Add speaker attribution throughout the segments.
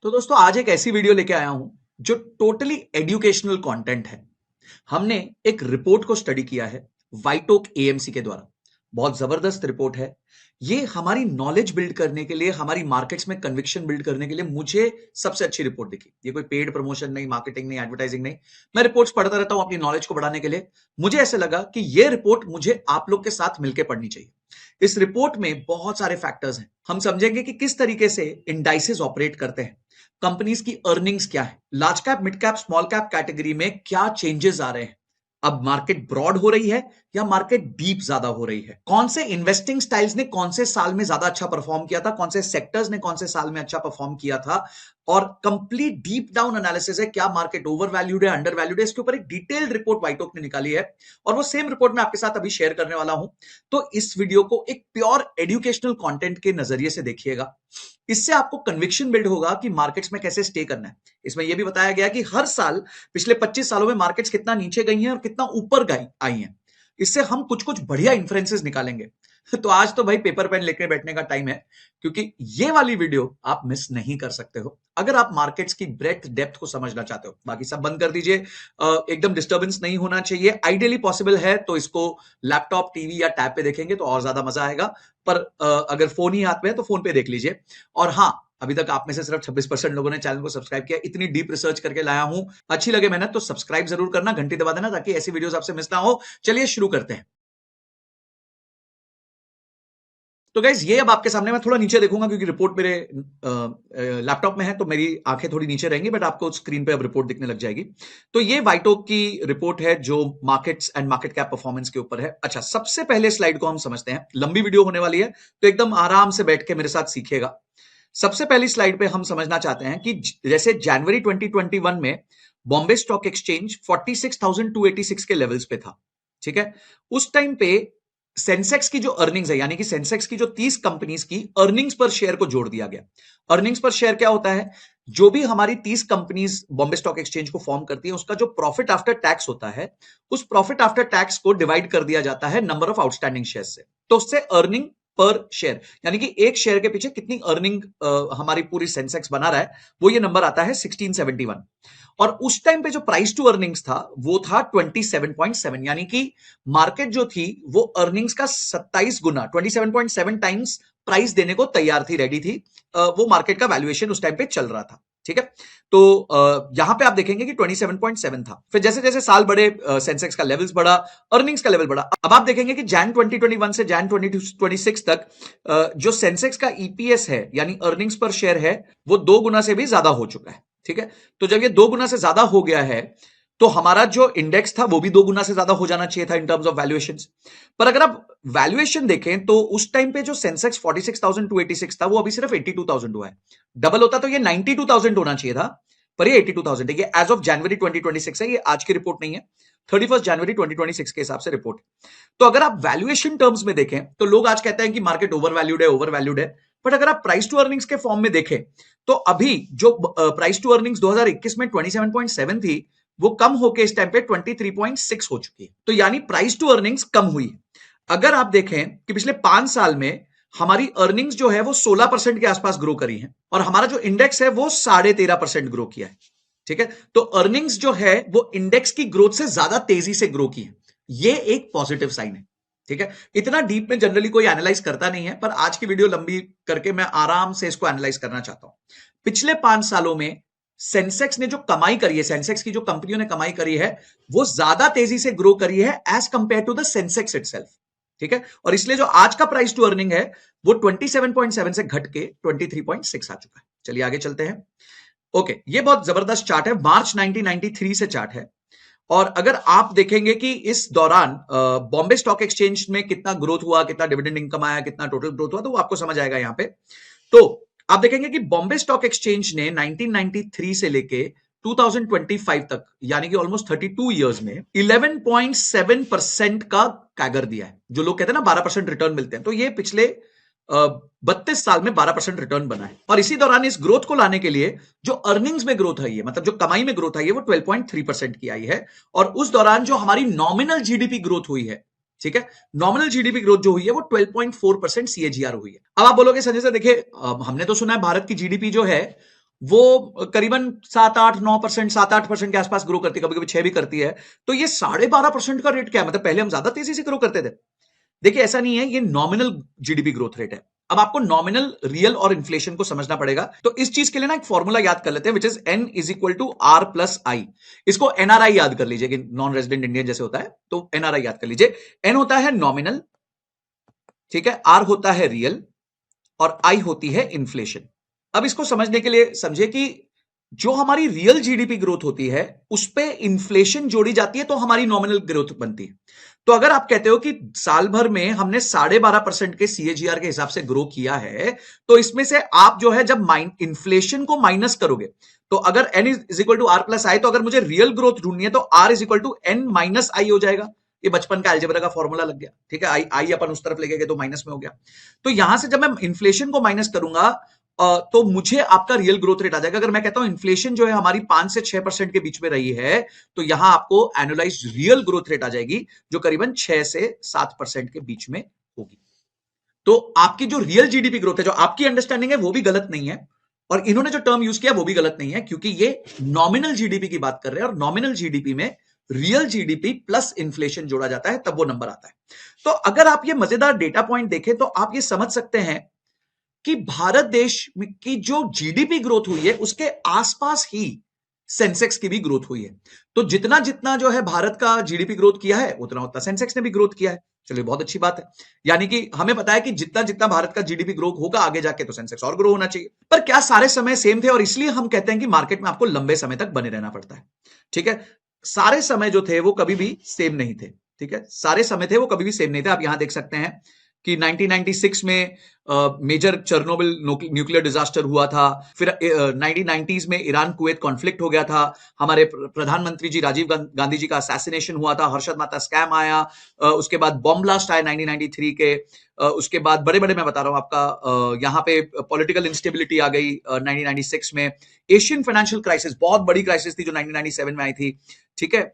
Speaker 1: तो दोस्तों आज एक ऐसी वीडियो लेके आया हूं जो टोटली एजुकेशनल कंटेंट है। हमने एक रिपोर्ट को स्टडी किया है व्हाइट ओक एएमसी के द्वारा। बहुत जबरदस्त रिपोर्ट है। ये हमारी नॉलेज बिल्ड करने के लिए, हमारी मार्केट्स में कन्विक्शन बिल्ड करने के लिए मुझे सबसे अच्छी रिपोर्ट दिखी। ये कोई पेड प्रमोशन नहीं, मार्केटिंग नहीं, एडवर्टाइजिंग नहीं। मैं रिपोर्ट्स पढ़ता रहता हूं अपनी नॉलेज को बढ़ाने के लिए। मुझे ऐसे लगा कि ये रिपोर्ट मुझे आप लोग के साथ मिलकर पढ़नी चाहिए। इस रिपोर्ट में बहुत सारे फैक्टर्स हैं। हम समझेंगे कि किस तरीके से इंडाइसेस ऑपरेट करते हैं, कंपनीज की अर्निंग्स क्या है, large cap, mid cap, small cap category में क्या चेंजेस आ रहे हैं, अब मार्केट ब्रॉड हो रही है या मार्केट डीप ज्यादा हो रही है, कौन से इन्वेस्टिंग स्टाइल्स ने कौन से साल में ज्यादा अच्छा परफॉर्म किया था, कौन से सेक्टर्स ने कौन से साल में अच्छा परफॉर्म किया था, और कंप्लीट डीप डाउन एनालिसिस है, क्या मार्केट ओवर वैल्यूड है, अंडर वैल्यूड है। इसके ऊपर एक डिटेल्ड रिपोर्ट व्हाइट ओक ने निकाली है और वो सेम रिपोर्ट मैं आपके साथ अभी शेयर करने वाला हूं। तो इस वीडियो को एक प्योर एजुकेशनल कंटेंट के नजरिए से देखिएगा। इससे आपको कन्विक्शन बिल्ड होगा कि मार्केट्स में कैसे स्टे करना है। इसमें यह भी बताया गया कि हर साल पिछले 25 सालों में मार्केट्स कितना नीचे गई हैं और कितना ऊपर गई आई हैं। इससे हम कुछ कुछ बढ़िया इंफरेंसेस निकालेंगे। तो आज तो भाई पेपर पेन लेके बैठने का टाइम है, क्योंकि ये वाली वीडियो आप मिस नहीं कर सकते हो अगर आप मार्केट्स की ब्रेथ डेप्थ को समझना चाहते हो। बाकी सब बंद कर दीजिए, एकदम डिस्टर्बेंस नहीं होना चाहिए। आइडियली पॉसिबल है तो इसको लैपटॉप, टीवी या टैब पे देखेंगे तो और ज्यादा मजा आएगा, पर अगर फोन ही हाथ में है तो फोन पे देख लीजिए। और हाँ, अभी तक आप में से सिर्फ 26% लोगों ने चैनल को सब्सक्राइब किया। इतनी डीप रिसर्च करके लाया हूं, अच्छी लगे मेहनत तो सब्सक्राइब जरूर करना, घंटी दबा देना ताकि ऐसी वीडियोस आपसे मिस ना हो। चलिए शुरू करते हैं। तो गाइज ये अब आपके सामने, मैं थोड़ा नीचे देखूंगा क्योंकि रिपोर्ट मेरे लैपटॉप में है तो मेरी आंखें थोड़ी नीचे रहेंगी, बट आपको स्क्रीन पे अब रिपोर्ट दिखने लग जाएगी। तो ये व्हाइट ओक की रिपोर्ट है जो markets and market cap performance के ऊपर है। अच्छा, सबसे पहले स्लाइड को हम समझते हैं। लंबी वीडियो होने वाली है तो एकदम आराम से बैठ के मेरे साथ सीखिएगा। सबसे पहली स्लाइड पे हम समझना चाहते हैं कि जैसे जनवरी 2021 में बॉम्बे स्टॉक एक्सचेंज 46,286 के लेवल्स पे था, ठीक है। उस टाइम पे सेंसेक्स की जो अर्निंग्स है, यानी कि सेंसेक्स की जो 30 कंपनीज की अर्निंग्स पर शेयर को जोड़ दिया गया। अर्निंग्स पर शेयर क्या होता है? जो भी हमारी 30 कंपनीज बॉम्बे स्टॉक एक्सचेंज को फॉर्म करती है, उसका जो प्रॉफिट आफ्टर टैक्स होता है, उस प्रॉफिट आफ्टर टैक्स को डिवाइड कर दिया जाता है नंबर ऑफ आउटस्टैंडिंग शेयर से। तो उससे अर्निंग पर शेयर, यानी कि एक शेयर के पीछे कितनी अर्निंग हमारी पूरी सेंसेक्स बना रहा है, वो ये नंबर आता है 1671। और उस टाइम पे जो प्राइस टू अर्निंग्स था वो था 27.7, यानी कि मार्केट जो थी वो अर्निंग्स का 27 गुना, 27.7 टाइम्स प्राइस देने को तैयार थी, रेडी थी। वो मार्केट का वैल्यूएशन उस टाइम पे चल रहा था, ठीक है। तो यहां पे आप देखेंगे कि 27.7 था। फिर जैसे जैसे साल बढ़े, सेंसेक्स का लेवल्स बढ़ा, अर्निंग्स का लेवल बढ़ा। अब आप देखेंगे कि जैन 2021 से जैन 2026 तक जो सेंसेक्स का ईपीएस है, यानी अर्निंग्स पर शेयर है, वो 2 गुना से भी ज्यादा हो चुका है, ठीक है। तो जब ये 2 गुना से ज्यादा हो गया है तो हमारा जो इंडेक्स था वो भी 2 गुना से ज्यादा हो जाना चाहिए था इन टर्म्स ऑफ वैल्यूएशंस। पर अगर आप वैल्यूएशन देखें तो उस टाइम पे जो सेंसेक्स 46,286 था वो अभी सिर्फ 82,000 हुआ है। डबल होता तो ये 92,000 होना चाहिए था, पर ये 82,000 है। ये एज ऑफ जनवरी 2026 है, ये आज की रिपोर्ट नहीं है, 31 जनवरी 2026 के हिसाब से रिपोर्ट। तो अगर आप वैल्यूएशन टर्म्स में देखें तो लोग आज कहते हैं कि मार्केट ओवर वैल्यूड है, ओवर वैल्यूड है। बट अगर आप प्राइस टू अर्निंग्स के फॉर्म में देखें तो अभी जो प्राइस टू अर्निंग्स 2021 में 27.7 थी, वो कम होके इस टाइम पे 23.6 हो चुकी है। तो यानी प्राइस टू अर्निंग्स कम हुई है। अगर आप देखें कि पिछले 5 साल में हमारी अर्निंग्स जो है वो 16% के आसपास ग्रो करी है और हमारा जो इंडेक्स है वो 13.5% ग्रो किया है, ठीक है। तो अर्निंग्स जो है वो इंडेक्स की ग्रोथ से ज्यादा तेजी से ग्रो की है। ये एक पॉजिटिव साइन है, ठीक है। इतना डीप में जनरली कोई एनालाइज करता नहीं है, पर आज की वीडियो लंबी करके मैं आराम से इसको एनालाइज करना चाहता हूं। पिछले 5 सालों में सेंसेक्स ने जो कमाई करी है, सेंसेक्स की जो कंपनियों ने कमाई करी है, वो ज्यादा तेजी से ग्रो करी है as compare to the Sensex itself, ठीक है। और इसलिए जो आज का प्राइस टू अर्निंग है वो 27.7 से घट के 23.6 आ चुका है। चलिए आगे चलते हैं। ओके, ये बहुत जबरदस्त चार्ट है, मार्च 1993 से चार्ट है। और अगर आप देखेंगे कि इस दौरान बॉम्बे स्टॉक एक्सचेंज में कितना ग्रोथ हुआ, कितना डिविडेंड इनकम आया, कितना टोटल ग्रोथ हुआ, तो वो आपको समझ आएगा यहां पे। तो आप देखेंगे कि बॉम्बे स्टॉक एक्सचेंज ने 1993 से लेके 2025 तक, यानी कि ऑलमोस्ट 32 इयर्स में 11.7% का कैगर दिया है। जो लोग कहते हैं ना 12% रिटर्न मिलते हैं, तो ये पिछले 32 साल में 12% रिटर्न बना है। और इसी दौरान इस ग्रोथ को लाने के लिए जो अर्निंग्स में ग्रोथ आई है, मतलब जो कमाई में ग्रोथ आई है, वो 12.3% की आई है। और उस दौरान जो हमारी नॉमिनल जीडीपी ग्रोथ हुई है, ठीक है, नॉमिनल जीडीपी ग्रोथ जो हुई है वो 12.4% सीएजीआर हुई है। अब आप बोलोगे संजय सर देखिए, हमने तो सुना है भारत की जीडीपी जो है वो करीबन 7-8-9%, 7-8% के आसपास ग्रो करती है, कभी कभी 6 भी करती है। तो ये 12.5% का रेट क्या है? मतलब पहले हम ज्यादा तेजी से ग्रो करते थे। देखिए ऐसा नहीं है, ये नॉमिनल जीडीपी ग्रोथ रेट है। अब आपको नॉमिनल, रियल और इन्फ्लेशन को समझना पड़ेगा। तो इस चीज के लिए ना एक फॉर्मूला याद कर लेते हैं, which is N is equal to R plus I. इसको एनआरआई याद कर लीजिए, कि नॉन रेजिडेंट इंडियन जैसे होता है, तो एनआरआई याद कर लीजिए। एन होता है नॉमिनल, ठीक है, आर होता है रियल, और आई होती है इन्फ्लेशन। अब इसको समझने के लिए समझे कि जो हमारी रियल जीडीपी ग्रोथ होती है उस पे इन्फ्लेशन जोड़ी जाती है तो हमारी नॉमिनल ग्रोथ बनती है। तो अगर आप कहते हो कि साल भर में हमने 12.5% के सीएजीआर के हिसाब से ग्रो किया है, तो इसमें से आप जो है जब इन्फ्लेशन को माइनस करोगे, तो अगर N is equal to R plus I, तो अगर मुझे रियल ग्रोथ ढूंढनी है तो R is equal to N minus I हो जाएगा। ये बचपन का अलजेब्रा का फॉर्मूला लग गया, ठीक है। आई आई अपन उस तरफ लेके गए तो माइनस में हो गया। तो यहां से जब मैं इन्फ्लेशन को माइनस करूंगा, तो मुझे आपका रियल ग्रोथ रेट आ जाएगा। अगर मैं कहता हूं इन्फ्लेशन जो है हमारी 5 से 6% के बीच में रही है, तो यहां आपको एनुअलाइज रियल ग्रोथ रेट आ जाएगी, जो करीबन 6 से 7% के बीच में होगी। तो आपकी जो रियल जीडीपी ग्रोथ है, जो आपकी अंडरस्टैंडिंग है, वो भी गलत नहीं है, और इन्होंने जो टर्म यूज किया वो भी गलत नहीं है, क्योंकि ये नॉमिनल जीडीपी की बात कर रहे हैं, और नॉमिनल जीडीपी में रियल जीडीपी प्लस इन्फ्लेशन जोड़ा जाता है, तब वो नंबर आता है। तो अगर आप ये मजेदार डेटा पॉइंट देखें तो आप ये समझ सकते हैं कि भारत देश की जो जीडीपी ग्रोथ हुई है उसके आसपास ही सेंसेक्स की भी ग्रोथ हुई है। तो जितना जितना जो है भारत का जीडीपी ग्रोथ किया है, उतना उतना सेंसेक्स ने भी ग्रोथ किया है। चलिए, बहुत अच्छी बात है। यानी कि हमें पता है कि जितना जितना भारत का जीडीपी ग्रो होगा आगे जाके, तो सेंसेक्स और ग्रो होना चाहिए। पर क्या सारे समय सेम थे? और इसलिए हम कहते हैं कि मार्केट में आपको लंबे समय तक बने रहना पड़ता है, ठीक है। सारे समय जो थे वो कभी भी सेम नहीं थे, ठीक है। सारे समय थे वो कभी भी सेम नहीं थे। आप यहां देख सकते हैं कि 1996 में मेजर चेर्नोबिल न्यूक्लियर डिजास्टर हुआ था। फिर 1990s में ईरान कुवैत कॉन्फ्लिक्ट हो गया था। हमारे प्रधानमंत्री जी राजीव गांधी जी का असैसिनेशन हुआ था। हर्षद मेहता स्कैम आया। उसके बाद बॉम्ब ब्लास्ट आया 1993 के। उसके बाद बड़े बड़े, मैं बता रहा हूं आपका, यहाँ पे पॉलिटिकल इंस्टेबिलिटी आ गई 1996 में। एशियन फाइनेंशियल क्राइसिस, बहुत बड़ी क्राइसिस थी जो 1997 में आई थी, ठीक है।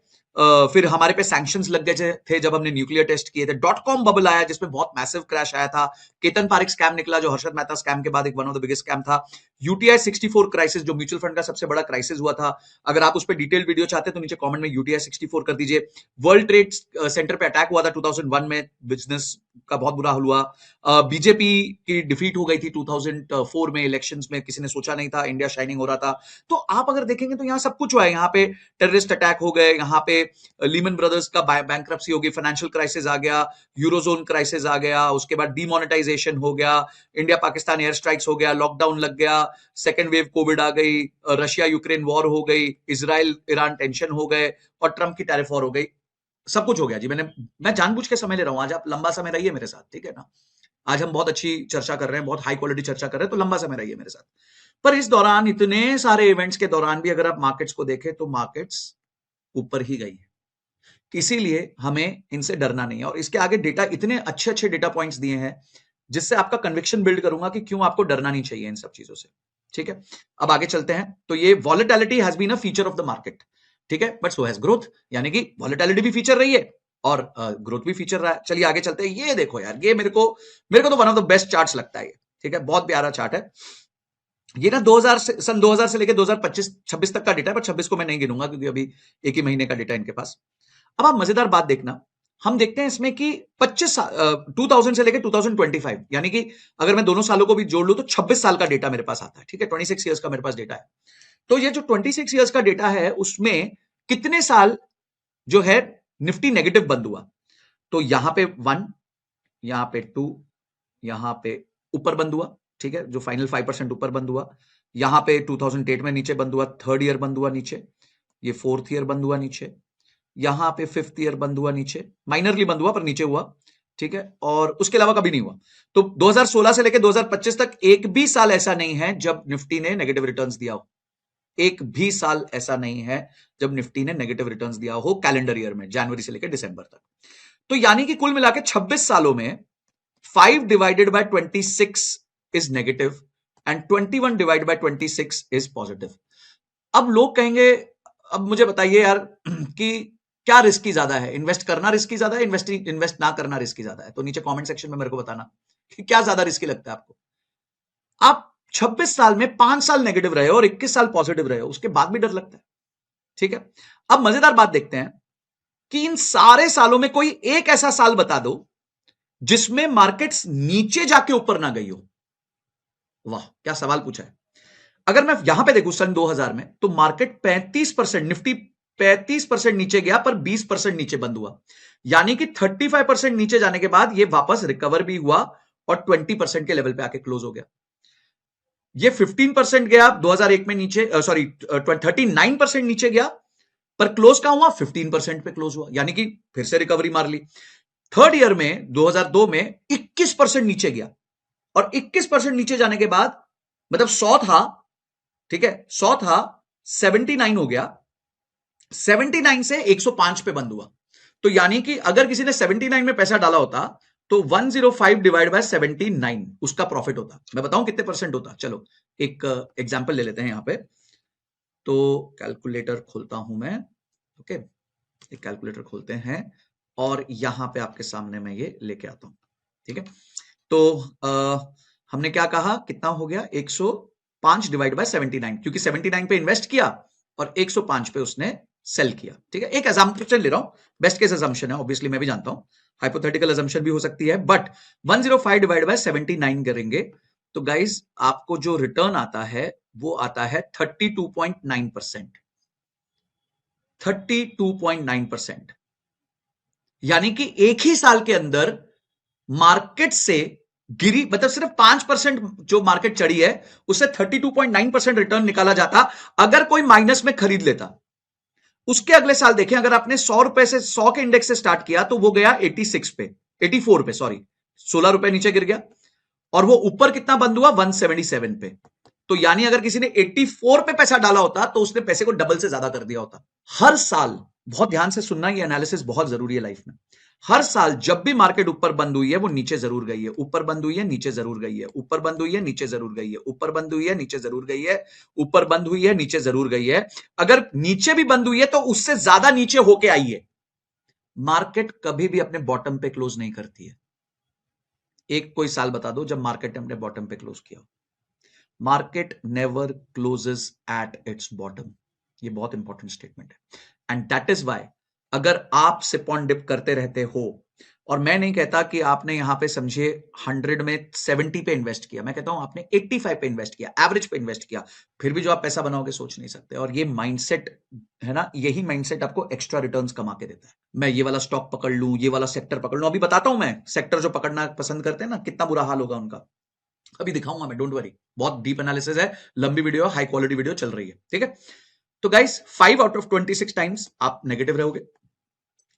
Speaker 1: फिर हमारे पे सैंक्शंस लग गए थे जब हमने न्यूक्लियर टेस्ट किए थे। डॉट कॉम बबल आया जिसमें बहुत मैसिव क्रैश आया था। केतन पारिक स्कैम निकला जो हर्षद मेहता स्कैम के बाद एक one of the biggest scam था। यूटीआई 64 क्राइसिस, जो म्यूचुअल फंड का सबसे बड़ा क्राइसिस हुआ था। अगर आप उस पर डिटेल्ड वीडियो चाहते हैं तो नीचे कमेंट में यूटीआई 64 कर दीजिए। वर्ल्ड ट्रेड सेंटर पे अटैक हुआ था 2001 में, बिजनेस का बहुत बुरा हाल हुआ। बीजेपी की डिफीट हो गई थी 2004 में इलेक्शंस में, किसी ने सोचा नहीं था, इंडिया शाइनिंग हो रहा था। तो आप अगर देखेंगे तो यहाँ सब कुछ हुआ है। यहाँ पे टेररिस्ट अटैक हो गए, यहाँ पे लीमन ब्रदर्स का बैंक्रप्सी हो गई, फाइनेंशियल क्राइसिस आ गया, यूरोजोन क्राइसिस आ गया, उसके बाद डीमोनेटाइजेशन हो गया, इंडिया पाकिस्तान एयर स्ट्राइक्स हो गया, लॉकडाउन लग गया, सेकेंड वेव कोविड आ गई, रशिया यूक्रेन वॉर हो गई, इजराइल ईरान टेंशन हो गए, और ट्रंप की टैरिफ वॉर हो गई। सब कुछ हो गया जी। मैं जानबूझ के समय ले रहा हूं, आज आप लंबा समय रहिए मेरे साथ, ठीक है ना। आज हम बहुत अच्छी चर्चा कर रहे हैं, बहुत हाई क्वालिटी चर्चा कर रहे हैं, तो लंबा समय रहिए मेरे साथ। पर इस दौरान, इतने सारे इवेंट्स के दौरान भी अगर आप मार्केट्स को देखें तो मार्केट्स ऊपर ही गई है। इसीलिए हमें इनसे डरना नहीं है। और इसके आगे डेटा, इतने अच्छे अच्छे डेटा पॉइंट्स दिए हैं जिससे आपका कन्विक्शन बिल्ड करूंगा कि क्यों आपको डरना नहीं चाहिए इन सब चीजों से, ठीक है। अब आगे चलते हैं। तो ये volatility has been a feature of the market, ठीक है, बट सो हैज ग्रोथ। यानी कि वॉलेटिलिटी भी फीचर रही है और ग्रोथ भी फीचर रहा है। चलिए आगे चलते हैं। ये देखो यार, ये मेरे को तो one of the best charts लगता है ये, ठीक है, बहुत प्यारा चार्ट है ये ना। 2000 से, सन 2000 से लेकर 2025-26 तक का डेटा है, पर 26 को मैं नहीं गिनूंगा क्योंकि अभी एक ही महीने का डेटा इनके पास। अब आप मजेदार बात देखना, हम देखते हैं इसमें कि 2000 से लेकर 2025, यानी कि अगर मैं दोनों सालों को भी जोड़ लूं तो 26 साल का डेटा मेरे पास आता है, ठीक है। 26 ईयर्स का मेरे पास डेटा है। तो ये जो 26 ईयर्स का डेटा है उसमें कितने साल जो है निफ्टी नेगेटिव बंद हुआ? तो यहां पे 1, यहां पे 2, यहां पे ऊपर बंद हुआ, ठीक है, जो फाइनल 5% ऊपर बंद हुआ। यहां पे 2008 में नीचे बंद हुआ, थर्ड ईयर बंद हुआ नीचे। ये फोर्थ ईयर बंद हुआ नीचे। यहां पे फिफ्थ ईयर बंद हुआ नीचे, माइनरली बंद हुआ पर नीचे हुआ, ठीक है। और उसके अलावा कभी नहीं हुआ। तो 2016 से लेकर 2025 तक एक भी साल ऐसा नहीं है जब निफ्टी ने नेगेटिव रिटर्न्स दिया हो। एक भी साल ऐसा नहीं है जब निफ्टी ने नेगेटिव रिटर्न्स दिया हो कैलेंडर ईयर में, जनवरी से लेकर दिसंबर तक। तो यानी कि कुल मिला के 26 सालों में 5 divided by 26 is negative and 21 divided by 26 is positive. अब लोग कहेंगे, अब मुझे बताइए यार कि क्या रिस्की ज्यादा है, इन्वेस्ट करना रिस्की ज्यादा है, इन्वेस्ट ना करना रिस्की ज्यादा है? तो नीचे कमेंट सेक्शन में मेरे को बताना कि क्या ज्यादा रिस्की लगता है आपको। आप 26 साल में 5 साल नेगेटिव रहे और 21 साल पॉजिटिव रहे, उसके बाद भी डर लगता है। ठीक है, अब मजेदार बात देखते हैं कि इन सारे सालों में कोई एक ऐसा साल बता दो जिसमें मार्केट्स नीचे जाके ऊपर ना गई हो। वाह, क्या सवाल पूछा है। अगर मैं यहां पे देखूं सन 2000 में, तो मार्केट 35%, निफ्टी 35% नीचे गया पर 20% नीचे बंद हुआ, यानी कि 35% नीचे जाने के बाद ये वापस रिकवर भी हुआ और 20% के लेवल पे आके क्लोज हो गया। ये 15% गया 2001 में नीचे, सॉरी 39% नीचे गया, पर क्लोज कहां हुआ, 15% पे क्लोज हुआ, यानी कि फिर से रिकवरी मार ली। थर्ड ईयर में 2002 में 21% नीचे गया, और 21% नीचे जाने के बाद, मतलब 100 था, ठीक है, 100 था, 79 हो गया, 79 से 105 पे बंद हुआ। तो यानी कि अगर किसी ने 79 में पैसा डाला होता तो 105 डिवाइड बाय 79 उसका प्रॉफिट होता। मैं बताऊं कितने परसेंट होता, चलो एक एग्जांपल ले लेते हैं यहां पे। तो कैलकुलेटर खोलता हूं मैं, ओके, एक कैलकुलेटर खोलते हैं और यहां पे आपके सामने मैं ये लेके आता हूं। ठीक है, तो हमने क्या कहा, कितना हो गया, 105 डिवाइड बाय 79, क्योंकि 79 पे इन्वेस्ट किया और 105 पे उसने सेल किया। ठीक है, एक असम्पशन ले रहा हूं, बेस्ट केस असम्पशन है, ऑब्वियसली मैं भी जानता हूं हाइपोथेटिकल असम्पशन भी हो सकती है, बट 105 डिवाइड बाय 79 करेंगे तो गाइज आपको जो रिटर्न आता है वो आता है 32.9%। 32.9%, यानी कि एक ही साल के अंदर मार्केट से गिरी, मतलब सिर्फ 5% जो मार्केट चढ़ी है उससे 32.9% रिटर्न निकाला जाता अगर कोई माइनस में खरीद लेता। उसके अगले साल देखें, अगर आपने 100 रुपए से, 100 के इंडेक्स से स्टार्ट किया तो वो गया 86 पे, 84 पे, सॉरी 16 रुपए नीचे गिर गया, और वो ऊपर कितना बंद हुआ, 177 पे। तो यानी अगर किसी ने 84 पे पैसा डाला होता तो उसने पैसे को डबल से ज्यादा कर दिया होता। हर साल, बहुत ध्यान से सुनना, ये एनालिसिस बहुत जरूरी है लाइफ में, हर साल जब भी मार्केट ऊपर बंद हुई है वो नीचे जरूर गई है, ऊपर बंद हुई है नीचे जरूर गई है, ऊपर बंद हुई है नीचे जरूर गई है, ऊपर बंद हुई है नीचे जरूर गई है, ऊपर बंद हुई है नीचे जरूर गई है। अगर नीचे भी बंद हुई है तो उससे ज्यादा नीचे होके आई है। मार्केट कभी भी अपने बॉटम पे क्लोज नहीं करती है। एक कोई साल बता दो जब मार्केट ने अपने बॉटम पे क्लोज किया। Market never closes at its bottom, ये बहुत इंपॉर्टेंट स्टेटमेंट है, एंड दैट इज वाई अगर आप सिप ऑन डिप करते रहते हो, और मैं नहीं कहता कि आपने यहां पे समझे 100 में 70 पे इन्वेस्ट किया, मैं कहता हूं आपने 85 पे इन्वेस्ट किया, एवरेज पे इन्वेस्ट किया, फिर भी जो आप पैसा बनाओगे सोच नहीं सकते। और ये माइंडसेट है ना, यही माइंडसेट आपको एक्स्ट्रा रिटर्न्स कमा के देता है। मैं ये वाला स्टॉक पकड़ लूं, ये वाला सेक्टर पकड़ लूं, अभी बताता हूं मैं सेक्टर जो पकड़ना पसंद करते हैं ना, कितना बुरा हाल होगा उनका, अभी दिखाऊंगा मैं, डोंट वरी, बहुत डीप एनालिसिस है, लंबी वीडियो, हाई क्वालिटी वीडियो चल रही है। ठीक है, तो गाइस 5 आउट ऑफ 26 टाइम्स आप नेगेटिव रहोगे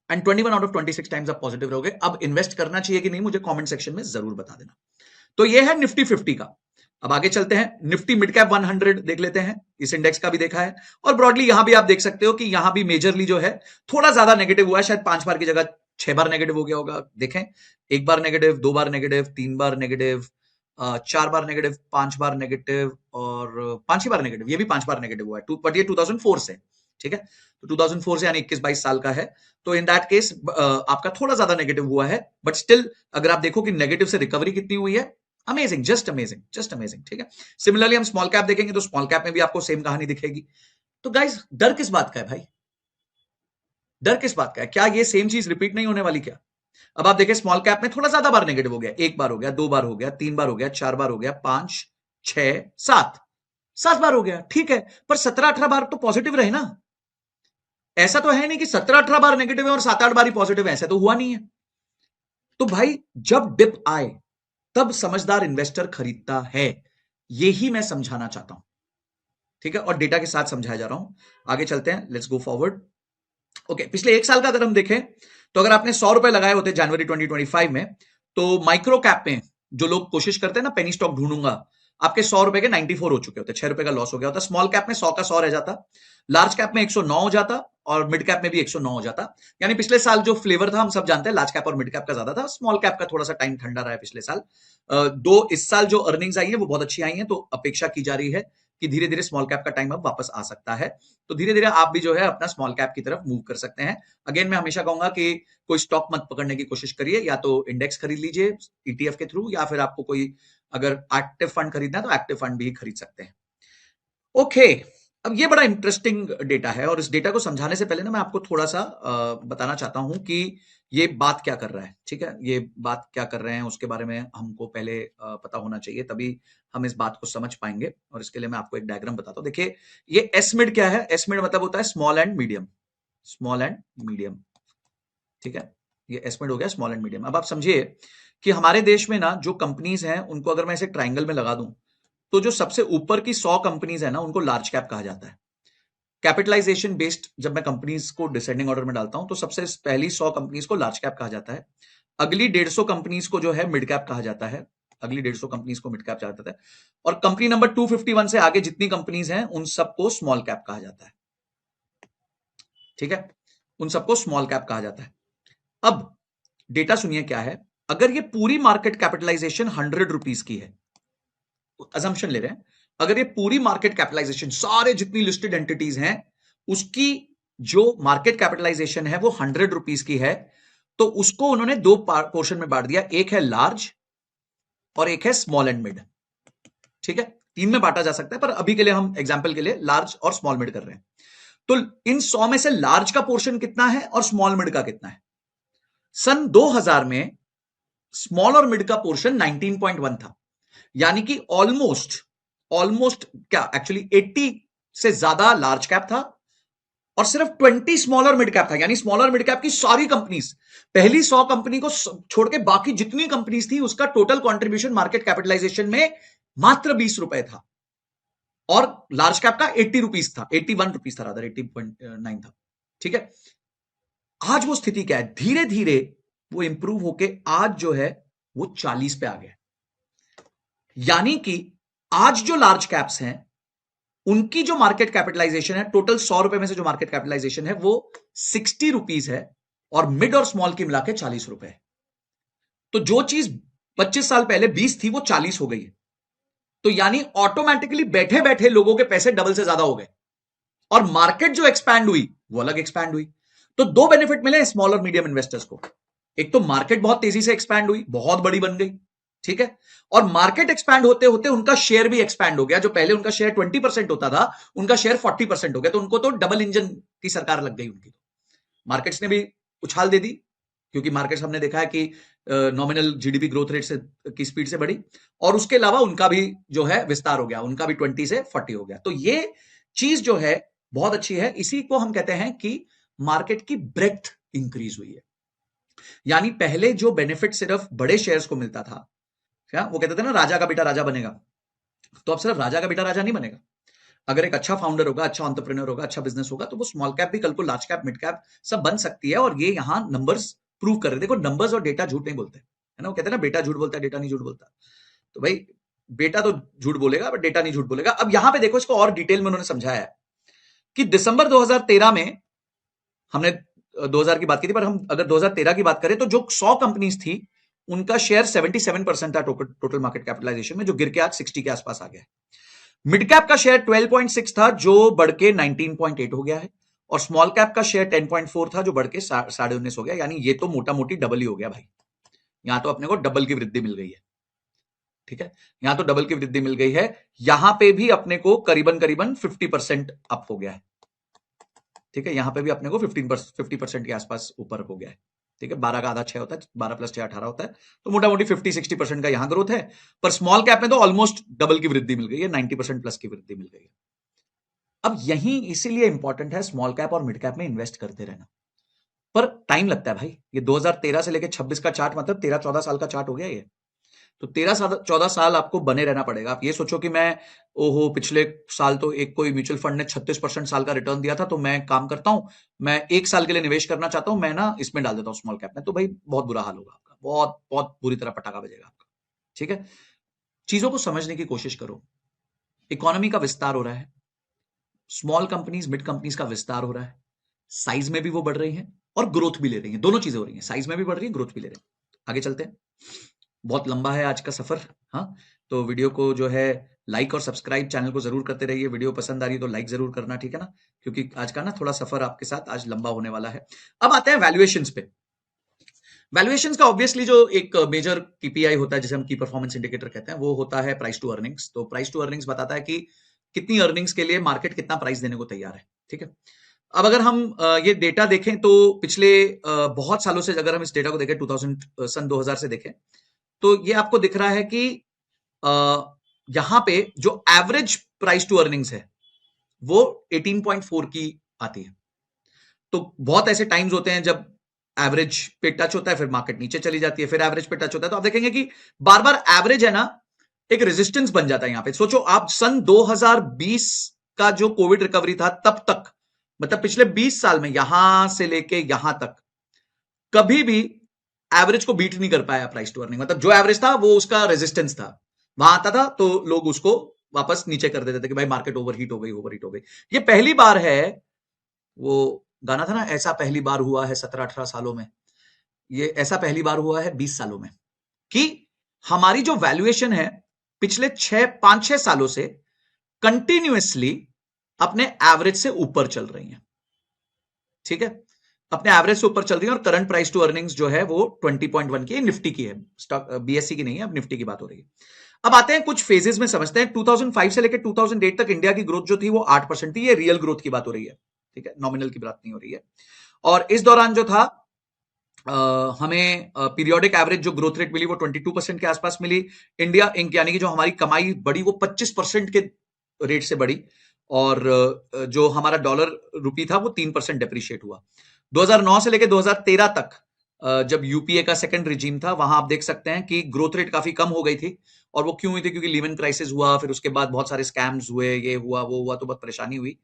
Speaker 1: एंड 21 आउट ऑफ 26 टाइम्स आप पॉजिटिव रहोगे। अब इन्वेस्ट करना चाहिए कि नहीं मुझे कमेंट सेक्शन में जरूर बता देना। तो ये है निफ्टी 50 का। अब आगे चलते हैं, निफ्टी मिड कैप 100 देख लेते हैं, इस इंडेक्स का भी देखा है, और ब्रॉडली यहां भी आप देख सकते हो कि यहां भी मेजरली जो है थोड़ा ज्यादा नेगेटिव हुआ है, शायद 5 बार की जगह 6 बार नेगेटिव हो गया होगा। देखें, 1 बार नेगेटिव, 2 बार नेगेटिव, 3 बार नेगेटिव, 4 बार नेगेटिव, 5 बार नेगेटिव, और 5 ही बार नेगेटिव, ये भी 5 बार नेगेटिव हुआ है, बट ये 2004 से, ठीक है, तो 2004 से यानी 21-22 साल का है। तो इन दैट केस आपका थोड़ा ज्यादा नेगेटिव हुआ है, बट स्टिल अगर आप देखो कि नेगेटिव से रिकवरी कितनी हुई है, amazing, just amazing, just amazing. ठीक है, सिमिलरली हम स्मॉल कैप देखेंगे तो स्मॉल कैप में भी आपको सेम कहानी दिखेगी। तो गाइस डर किस बात का है भाई, डर किस बात का है, क्या ये सेम चीज रिपीट नहीं होने वाली क्या? अब आप देखें स्मॉल कैप में थोड़ा ज्यादा बार नेगेटिव हो गया, 1 बार हो गया, 2 बार हो गया, 3 बार हो गया, 4 बार हो गया, 5, 6, 7 बार हो गया, ठीक है, पर 17-18 बार तो पॉजिटिव रहे ना। ऐसा तो है नहीं कि 17-18 बार नेगेटिव है और 7-8 बार ही पॉजिटिव है, ऐसा तो हुआ नहीं है। तो भाई जब डिप आए तब समझदार इन्वेस्टर खरीदता है, यही मैं समझाना चाहता हूं। ठीक है, और डेटा के साथ समझाया जा रहा हूं। आगे चलते हैं, लेट्स गो फॉरवर्ड। ओके, पिछले एक साल का अगर हम देखें तो अगर आपने 100 रुपए लगाए होते जनवरी 2025 में, तो माइक्रो कैप में जो लोग कोशिश करते हैं ना पेनी स्टॉक ढूंढूंगा, आपके 100 रुपए के 94 हो चुके होते, 6 रुपए का लॉस हो गया होता। स्मॉल कैप में 100 का 100 रह जाता, लार्ज कैप में 109 हो जाता, और मिड कैप में भी 109 हो जाता। यानी पिछले साल जो फ्लेवर था हम सब जानते हैं, लार्ज कैप और मिड कैप का ज्यादा था, स्मॉल कैप का थोड़ा सा टाइम ठंडा रहा है पिछले साल। इस साल जो अर्निंग्स आई है वो बहुत अच्छी आई है, तो अपेक्षा की जा रही है कि धीरे धीरे स्मॉल कैप का टाइम अब वापस आ सकता है। तो धीरे धीरे आप भी जो है अपना स्मॉल कैप की तरफ मूव कर सकते हैं। अगेन मैं हमेशा कहूंगा कि कोई स्टॉक मत पकड़ने की कोशिश करिए, या तो इंडेक्स खरीद लीजिए ईटीएफ के थ्रू, या फिर आपको कोई अगर एक्टिव फंड खरीदना है तो एक्टिव फंड भी खरीद सकते हैं। ओके, अब ये बड़ा इंटरेस्टिंग डेटा है और इस डेटा को समझाने से पहले ना मैं आपको थोड़ा सा बताना चाहता हूं कि ये बात क्या कर रहा है। ठीक है, ये बात क्या कर रहे हैं उसके बारे में हमको पहले पता होना चाहिए, तभी हम इस बात को समझ पाएंगे। और इसके लिए मैं आपको एक डायग्राम बताता हूं। देखिए, ये एस मिड क्या है? एस मिड मतलब होता है small and medium, small and medium. ठीक है, ये एस मिड हो गया, स्मॉल एंड मीडियम। अब आप समझिए कि हमारे देश में ना जो कंपनीज हैं उनको अगर मैं इसे ट्राइंगल में लगा दूं, तो जो सबसे ऊपर की 100 कंपनीज है ना उनको लार्ज कैप कहा जाता है। कैपिटलाइजेशन बेस्ड जब मैं कंपनीज को डिसेंडिंग ऑर्डर में डालता हूं तो सबसे पहली 100 कंपनीज को लार्ज कैप कहा जाता है। अगली 150 कंपनीज को जो है मिड कैप कहा जाता है। अगली 150 कंपनीज को मिड कैप कहा जाता है। और कंपनी नंबर 251 से आगे जितनी कंपनीज हैं उन सबको स्मॉल कैप कहा जाता है। ठीक है, उन सबको स्मॉल कैप कहा जाता है। अब डेटा सुनिए क्या है। अगर ये पूरी मार्केट कैपिटलाइजेशन 100 रुपीज की है, अजम्पशन ले रहे हैं, अगर ये पूरी मार्केट कैपिटलाइजेशन सारे जितनी लिस्टेड एंटिटीज हैं उसकी जो मार्केट कैपिटलाइजेशन है वो 100 रुपीज की है, तो उसको उन्होंने दो पोर्शन में बांट दिया, एक है लार्ज और एक है स्मॉल एंड मिड। ठीक है, तीन में बांटा जा सकता है पर अभी के लिए हम एग्जाम्पल के लिए लार्ज और स्मॉल मिड कर रहे हैं। तो इन 100 में से लार्ज का पोर्शन कितना है और स्मॉल मिड का कितना है? सन 2000 में स्मॉल और मिड का पोर्शन 19.1 था, यानी कि ऑलमोस्ट क्या एक्चुअली 80 से ज्यादा लार्ज कैप था और सिर्फ 20 स्मॉल और मिड कैप था। यानी स्मॉल और मिड कैप की सारी कंपनीज, पहली 100 कंपनी को छोड़ के बाकी जितनी कंपनीज थी उसका टोटल कंट्रीब्यूशन मार्केट कैपिटलाइजेशन में मात्र 20 रुपए था और लार्ज कैप का 80 रुपीज था, 81 रुपीज था, रादर 80.9 था। ठीक है, आज वो स्थिति क्या है? धीरे धीरे वो इंप्रूव होके आज जो है वो 40 पे आ गया। यानी कि आज जो लार्ज कैप्स हैं उनकी जो मार्केट कैपिटलाइजेशन है, टोटल 100 रुपए में से जो मार्केट कैपिटलाइजेशन है वो 60 रुपीज है और मिड और स्मॉल की मिलाके 40 रुपए है। तो जो चीज 25 साल पहले 20 थी वो 40 हो गई है। तो यानी ऑटोमेटिकली बैठे बैठे लोगों के पैसे डबल से ज्यादा हो गए और मार्केट जो एक्सपैंड हुई वो अलग एक्सपैंड हुई। तो दो बेनिफिट मिले स्मॉल और मीडियम इन्वेस्टर्स को। एक तो मार्केट बहुत तेजी से एक्सपैंड हुई, बहुत बड़ी बन गई। ठीक है, और मार्केट एक्सपैंड होते होते उनका शेयर भी एक्सपैंड हो गया। जो पहले उनका शेयर 20% होता था उनका शेयर 40% हो गया। तो उनको तो डबल इंजन की सरकार लग गई उनकी। मार्केट्स ने भी उछाल दे दी क्योंकि मार्केट्स हमने देखा है कि नॉमिनल जीडीपी ग्रोथ रेट से की स्पीड से बढ़ी और उसके अलावा उनका भी जो है विस्तार हो गया, उनका भी 20 से 40 हो गया। तो ये चीज जो है बहुत अच्छी है। इसी को हम कहते हैं कि मार्केट की ब्रेड्थ इंक्रीज हुई है। यानी पहले जो बेनिफिट सिर्फ बड़े शेयर्स को मिलता था, क्या वो कहते थे ना राजा का बेटा राजा बनेगा, तो अब सिर्फ राजा का बेटा राजा नहीं बनेगा। अगर एक अच्छा फाउंडर होगा, अच्छा एंटरप्रेन्योर होगा, अच्छा बिजनेस होगा तो वो स्मॉल कैप भी कल को लार्ज कैप मिड कैप सब बन सकती है। और ये यहां नंबर्स प्रूव कर रहे हैं। देखो, नंबर्स और डेटा झूठ नहीं बोलते है ना। वो कहते हैं ना बेटा झूठ बोलता है, डेटा नहीं झूठ बोलता। तो भाई बेटा तो झूठ बोलेगा बट डेटा नहीं झूठ बोलेगा। अब यहां पे देखो, इसको और डिटेल में उन्होंने समझाया है कि दिसंबर 2013 में हमने 2000 की बात की थी, पर हम अगर 2013 की बात करें तो जो 100 कंपनीज थी उनका शेयर 77% था टोटल मार्केट कैपिटलाइजेशन में, जो गिर के आज 60 के आसपास आ गया है। मिड कैप का शेयर 12.6 था जो बढ़ के 19.8 हो गया है और स्मॉल कैप का शेयर 10.4 था जो बढ़ के 19.5 हो गया। यानी ये तो मोटा मोटी डबल ही हो गया भाई। यहां तो अपने को डबल की वृद्धि मिल गई है। ठीक है, यहां तो डबल की वृद्धि मिल गई है। यहां पे भी अपने को करीबन करीबन 50% अप हो गया है। ठीक है, यहां पे भी अपने को 50% के आसपास ऊपर हो गया है। ठीक है, 12 का आधा 6 होता है, 12 प्लस 6 18 होता है। तो मोटा मोटी 50-60% का यहां ग्रोथ है। पर स्मॉल कैप में तो ऑलमोस्ट डबल की वृद्धि मिल गई है, 90% प्लस की वृद्धि मिल गई है। अब यही इसीलिए इंपॉर्टेंट है स्मॉल कैप और मिड कैप में इन्वेस्ट करते रहना। पर टाइम लगता है भाई। ये 2013 से लेकर 26 का चार्ट मतलब 13-14 साल का चार्ट हो गया ये। तो 13-14 साल आपको बने रहना पड़ेगा। आप ये सोचो कि मैं ओहो पिछले साल तो एक कोई म्यूचुअल फंड ने 36% साल का रिटर्न दिया था तो मैं काम करता हूं, मैं एक साल के लिए निवेश करना चाहता हूं, मैं ना इसमें डाल देता हूं स्मॉल कैप में, तो भाई बहुत बुरा हाल होगा आपका, बहुत बहुत बुरी तरह पटाखा बजेगा आपका। ठीक है, चीजों को समझने की कोशिश करो। इकोनॉमी का विस्तार हो रहा है, स्मॉल कंपनीज मिड कंपनीज का विस्तार हो रहा है, साइज में भी वो बढ़ रही हैं और ग्रोथ भी ले रही हैं। दोनों चीजें हो रही हैं, साइज में भी बढ़ रही है, ग्रोथ भी ले रही है। आगे चलते हैं, बहुत लंबा है आज का सफर। हाँ, तो वीडियो को जो है लाइक और सब्सक्राइब चैनल को जरूर करते रहिए। वीडियो पसंद आ रही है तो लाइक जरूर करना, ठीक है ना, क्योंकि आज का ना थोड़ा सफर आपके साथ आज लंबा होने वाला है। अब आते हैं वैल्यूएशंस पे। वैल्यूएशंस का ऑब्वियसली जो एक मेजर KPI होता है जिसे हम की परफॉर्मेंस इंडिकेटर कहते हैं वो होता है प्राइस टू अर्निंग्स। तो प्राइस टू अर्निंग्स बताता है कि कितनी अर्निंग्स के लिए मार्केट कितना प्राइस देने को तैयार है। ठीक है, अब अगर हम ये डेटा देखें तो पिछले बहुत सालों से अगर हम इस डेटा को देखें 2000 सन 2000 से देखें तो ये आपको दिख रहा है कि यहां पे जो एवरेज प्राइस टू अर्निंग्स है वो 18.4 की आती है। तो बहुत ऐसे टाइम्स होते हैं जब एवरेज पे टच होता है फिर मार्केट नीचे चली जाती है, फिर एवरेज पे टच होता है, तो आप देखेंगे कि बार बार एवरेज है ना एक रेजिस्टेंस बन जाता है। यहां पे सोचो आप सन 2020 का जो कोविड रिकवरी था तब तक, मतलब पिछले 20 साल में यहां से लेके यहां तक कभी भी एवरेज को बीट नहीं कर पाया प्राइस टू अर्निंग। मतलब जो एवरेज था वो उसका रेजिस्टेंस था, वहां आता था तो लोग उसको वापस नीचे कर देते थे कि भाई मार्केट ओवरहीट हो गई, ओवरहीट हो गई। ये पहली बार है, वो गाना था ना, ऐसा पहली बार हुआ है 17-18 सालों में, ये ऐसा पहली बार हुआ है 20 सालों में कि हमारी जो वैल्यूएशन है पिछले 5-6 सालों से कंटिन्यूअसली अपने एवरेज से ऊपर चल रही है। ठीक है, अपने एवरेज से ऊपर चल रही है और करंट प्राइस टू अर्निंग्स जो है वो 20.1 की है, निफ्टी की है, स्टॉक BSE की नहीं है, अब निफ्टी की बात हो रही है। अब आते हैं कुछ फेजेस में, समझते हैं 2005 से लेकर 2008 तक इंडिया की ग्रोथ जो थी वो 8% थी। ये रियल ग्रोथ की बात हो रही है, ठीक है, नॉमिनल की बात नहीं हो रही है। और इस दौरान जो था हमें पीरियोडिक एवरेज जो ग्रोथ रेट मिली वो 22% के आसपास मिली। इंडिया इंक यानी कि जो हमारी कमाई बढ़ी वो 25% के रेट से बढ़ी और जो हमारा डॉलर रुपी था वो 3% डेप्रिशिएट हुआ। 2009 से लेकर 2013 तक जब यूपीए का सेकंड रिजीम था वहां आप देख सकते हैं कि ग्रोथ रेट काफी कम हो गई थी। और वो क्यों हुई थी? क्योंकि लीमन क्राइसिस हुआ, फिर उसके बाद बहुत सारे स्कैम्स हुए, ये हुआ वो हुआ, तो बहुत परेशानी हुई।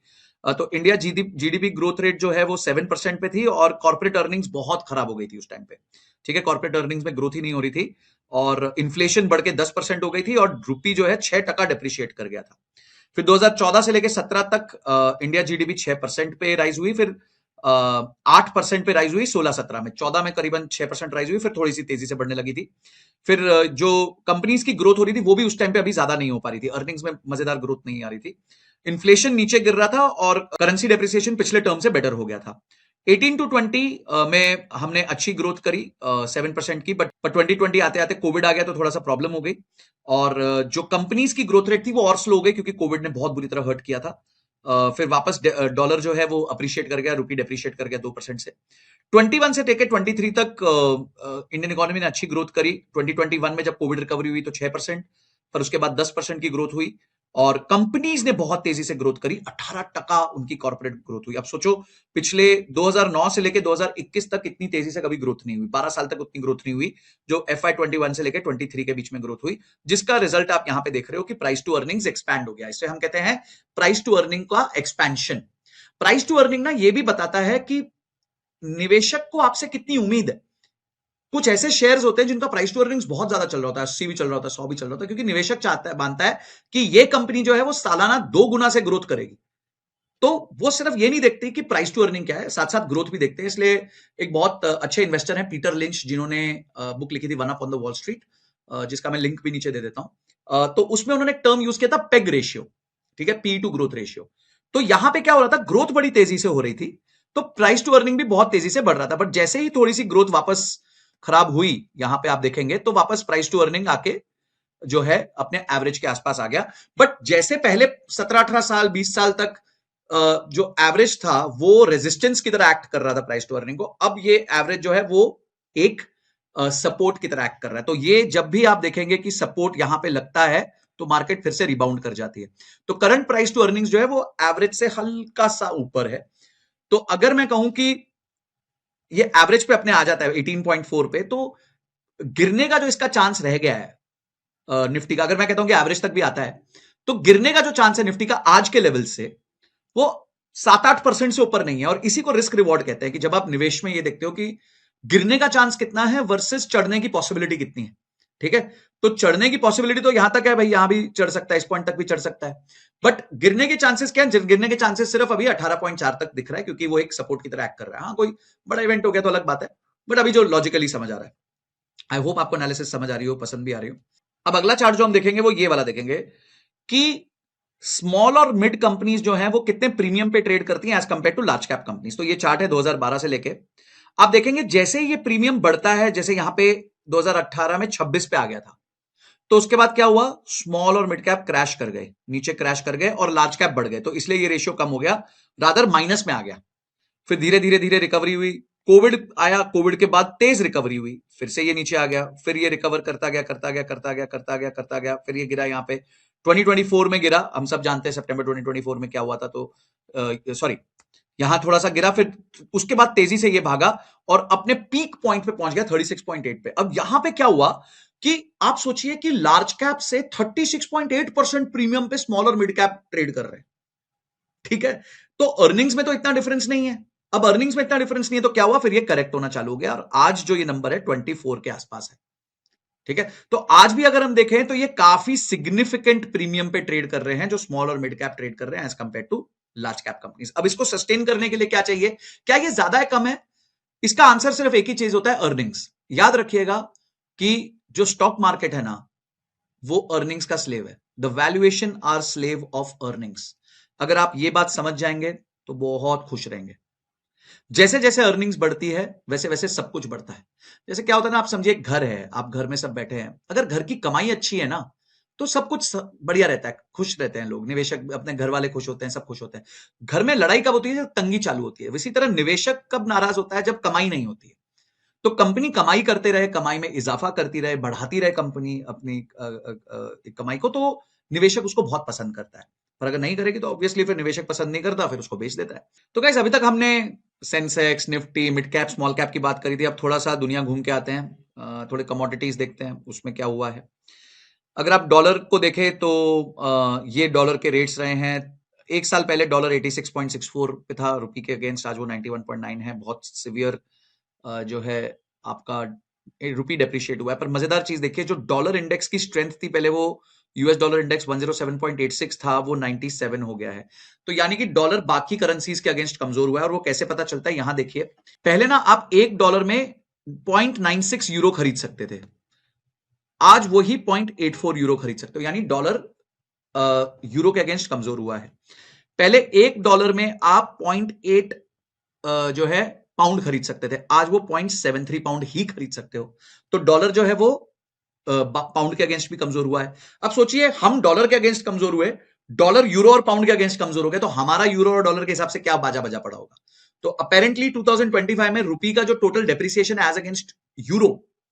Speaker 1: तो इंडिया जीडीपी ग्रोथ रेट जो है वो 7% पे थी और कॉर्पोरेट अर्निंग्स बहुत खराब हो गई थी उस टाइम पे। ठीक है, कॉर्पोरेट अर्निंग्स में ग्रोथ ही नहीं हो रही थी और इन्फ्लेशन बढ़ के 10% हो गई थी और रुपी जो है 6% डिप्रिशिएट कर गया था। फिर 2014 से लेकर 17 तक इंडिया जीडीपी 6% पे राइज हुई, फिर 8% पे राइज हुई 16-17 में, 14 में करीबन 6% राइज हुई, फिर थोड़ी सी तेजी से बढ़ने लगी थी। फिर जो कंपनीज की ग्रोथ हो रही थी वो भी उस टाइम पे अभी ज्यादा नहीं हो पा रही थी, अर्निंग्स में मजेदार ग्रोथ नहीं आ रही थी, इन्फ्लेशन नीचे गिर रहा था और करेंसी डेप्रिसिएशन पिछले टर्म से बेटर हो गया था। 18 टू 20 में हमने अच्छी ग्रोथ करी 7% की, बट 2020 आते आते कोविड आ गया तो थोड़ा सा प्रॉब्लम हो गई और जो कंपनीज की ग्रोथ रेट थी वो और स्लो हो गई क्योंकि कोविड ने बहुत बुरी तरह हर्ट किया था। फिर वापस डॉलर जो है वो अप्रिशिएट कर गया, रुपी डेप्रिशिएट कर गया 2% से। 21 से लेकर 23 तक इंडियन इकोनॉमी ने अच्छी ग्रोथ करी। 2021 में जब कोविड रिकवरी हुई तो 6%, पर उसके बाद 10% की ग्रोथ हुई और कंपनीज ने बहुत तेजी से ग्रोथ करी, 18% उनकी कॉर्पोरेट ग्रोथ हुई। अब सोचो पिछले 2009 से लेकर 2021 तक इतनी तेजी से कभी ग्रोथ नहीं हुई, 12 साल तक उतनी ग्रोथ नहीं हुई जो FY21 से लेकर 23 के बीच में ग्रोथ हुई, जिसका रिजल्ट आप यहां पे देख रहे हो कि प्राइस टू अर्निंग्स एक्सपैंड हो गया। इसे हम कहते हैं प्राइस टू अर्निंग का एक्सपेंशन। प्राइस टू अर्निंग ना ये भी बताता है कि निवेशक को आपसे कितनी उम्मीद है। कुछ ऐसे शेयर्स होते हैं जिनका प्राइस टू अर्निंग्स बहुत ज्यादा चल रहा होता है, 80 भी चल रहा होता है, 100 भी चल रहा होता है, क्योंकि निवेशक चाहता है, मानता है कि ये कंपनी जो है वो सालाना 2 गुना से ग्रोथ करेगी। तो वो सिर्फ ये नहीं देखती कि प्राइस टू अर्निंग क्या है, साथ साथ ग्रोथ भी देखते हैं। इसलिए एक बहुत अच्छे इन्वेस्टर हैं पीटर लिंच, जिन्होंने बुक लिखी थी one up on the wall street, जिसका मैं लिंक भी नीचे दे देता हूं। तो उसमें उन्होंने टर्म यूज किया था पेग रेशियो, ठीक है, पी टू ग्रोथ रेशियो। तो यहां पे क्या हो रहा था, ग्रोथ बड़ी तेजी से हो रही थी तो प्राइस टू अर्निंग भी बहुत तेजी से बढ़ रहा था, बट जैसे ही थोड़ी सी ग्रोथ वापस खराब हुई, यहां पे आप देखेंगे तो वापस प्राइस टू अर्निंग आके जो है अपने एवरेज के आसपास आ गया। बट जैसे पहले 17-18 साल 20 साल तक जो एवरेज था वो रेजिस्टेंस की तरह एक्ट कर रहा था प्राइस टू अर्निंग को, अब ये एवरेज जो है वो एक सपोर्ट की तरह एक्ट कर रहा है। तो ये जब भी आप देखेंगे कि सपोर्ट यहां पे लगता है तो मार्केट फिर से रिबाउंड कर जाती है। तो करंट प्राइस टू अर्निंग्स जो है वो एवरेज से हल्का सा ऊपर है। तो अगर मैं कहूं कि ये एवरेज पे अपने आ जाता है 18.4 पे, तो गिरने का जो इसका चांस रह गया है निफ्टी का, अगर मैं कहता हूं कि एवरेज तक भी आता है तो गिरने का जो चांस है निफ्टी का आज के लेवल से वो 7-8% से ऊपर नहीं है। और इसी को रिस्क रिवॉर्ड कहते हैं कि जब आप निवेश में ये देखते हो कि गिरने का चांस कितना है वर्सेस चढ़ने की पॉसिबिलिटी कितनी है। ठीक है, तो चढ़ने की पॉसिबिलिटी तो यहां तक है भाई, यहां भी चढ़ सकता है, इस पॉइंट तक भी चढ़ सकता है, बट गिरने के चांसेस क्या है? गिरने के चांसेस सिर्फ अभी 18.4 तक दिख रहा है क्योंकि वो एक सपोर्ट की तरह एक्ट कर रहा है। हाँ, कोई बड़ा इवेंट हो गया तो अलग बात है, बट अभी जो लॉजिकली समझ आ रहा है। आई होप आपको एनालिसिस समझ आ रही हो, पसंद भी आ रही हो। अब अगला चार्ट जो हम देखेंगे वो ये वाला देखेंगे कि स्मॉल और मिड कंपनीज जो हैं वो कितने प्रीमियम पे ट्रेड करती हैं as compare to large cap companies. तो ये चार्ट है 2012 से लेके आप देखेंगे जैसे ये प्रीमियम बढ़ता है, जैसे यहां पे 2018 में 26 पे आ गया था, तो उसके बाद क्या हुआ, स्मॉल और मिड कैप क्रैश कर गए, नीचे क्रैश कर गए और लार्ज कैप बढ़ गए, तो इसलिए ये रेशियो कम हो गया, रादर माइनस में आ गया। फिर धीरे धीरे धीरे रिकवरी हुई, कोविड आया, कोविड के बाद तेज रिकवरी हुई, फिर से ये नीचे आ गया, फिर ये रिकवर करता गया करता गया करता गया करता गया करता गया, फिर ये गिरा यहाँ पे 2024 में गिरा, हम सब जानते हैं सितंबर 2024 में क्या हुआ था, तो सॉरी यहां थोड़ा सा गिरा, फिर उसके बाद तेजी से ये भागा और अपने पीक पॉइंट पे पहुंच गया 36.8 पे। अब यहां पे क्या हुआ कि आप सोचिए कि लार्ज कैप से 36.8% प्रीमियम पे स्मॉल और मिड कैप ट्रेड कर रहे हैं, ठीक है, तो अर्निंग्स में तो इतना डिफरेंस नहीं है। अब अर्निंग्स में इतना डिफरेंस नहीं है तो क्या हुआ, फिर ये करेक्ट होना चालू हो गया और आज जो ये नंबर है 24 के आसपास है, ठीक है। तो आज भी अगर हम देखें तो ये काफी सिग्निफिकेंट प्रीमियम पे ट्रेड कर रहे हैं जो स्मॉल और मिड कैप ट्रेड कर रहे हैं as compare to large cap companies. अब इसको सस्टेन करने के लिए क्या चाहिए, क्या ये ज्यादा है कम है, इसका आंसर सिर्फ एक ही चीज होता है, अर्निंग्स। याद रखिएगा कि जो स्टॉक मार्केट है ना, वो अर्निंग्स का स्लेव है। The valuation are slave of earnings. अगर आप ये बात समझ जाएंगे तो बहुत खुश रहेंगे। जैसे जैसे अर्निंग्स बढ़ती है वैसे वैसे सब कुछ बढ़ता है। जैसे क्या होता है ना, आप समझिए एक घर है, आप घर में सब बैठे हैं, अगर घर की कमाई अच्छी है ना तो सब कुछ बढ़िया रहता है, खुश रहते हैं लोग, निवेशक अपने घर वाले खुश होते हैं, सब खुश होते हैं। घर में लड़ाई कब होती है, जब तंगी चालू होती है। इसी तरह निवेशक कब नाराज होता है, जब कमाई नहीं होती है। तो कंपनी कमाई करते रहे, कमाई में इजाफा करती रहे, बढ़ाती रहे कंपनी अपनी कमाई को, तो निवेशक उसको बहुत पसंद करता है। पर अगर नहीं करेगी तो ऑब्वियसली फिर निवेशक पसंद नहीं करता, फिर उसको बेच देता है। तो गाइस अभी तक हमने Sensex, Nifty, mid cap, small cap की बात करी थी। अब थोड़ा सा दुनिया घूम के आते हैं, थोड़े कमोडिटीज देखते हैं उसमें क्या हुआ है। अगर आप डॉलर को देखें तो ये डॉलर के रेट्स रहे हैं। एक साल पहले डॉलर 86.64 पे था रुपी के अगेंस्ट, आज वो 91.9 है। बहुत सिवियर जो है आपका रुपी डेप्रिशिएट हुआ है। पर मजेदार चीज देखिए, जो डॉलर इंडेक्स की स्ट्रेंथ थी पहले, वो यूएस डॉलर इंडेक्स 107.86 था, वो 97 हो गया है। तो यानी कि डॉलर बाकी करेंसीज के अगेंस्ट कमजोर हुआ है। और वो कैसे पता चलता है, यहां देखिए, पहले ना आप $1 में 0.96 यूरो खरीद सकते थे, आज वही 0.84 यूरो खरीद सकते हो, यानी डॉलर यूरो के अगेंस्ट कमजोर हुआ है। पहले $1 में आप 0.8 जो है पाउंड खरीद सकते थे, आज वो 0.73 पाउंड ही खरीद सकते हो। तो डॉलर जो है वो पाउंड के अगेंस्ट भी कमजोर हुआ है। अब सोचिए, हम डॉलर के अगेंस्ट कमजोर हुए, डॉलर यूरो और पाउंड के अगेंस्ट कमजोर हो गया, तो हमारा यूरो और डॉलर के हिसाब से क्या बाजा बजा पड़ा होगा। तो अपेरेंटली 2025 में रुपी का जो total depreciation as against euro,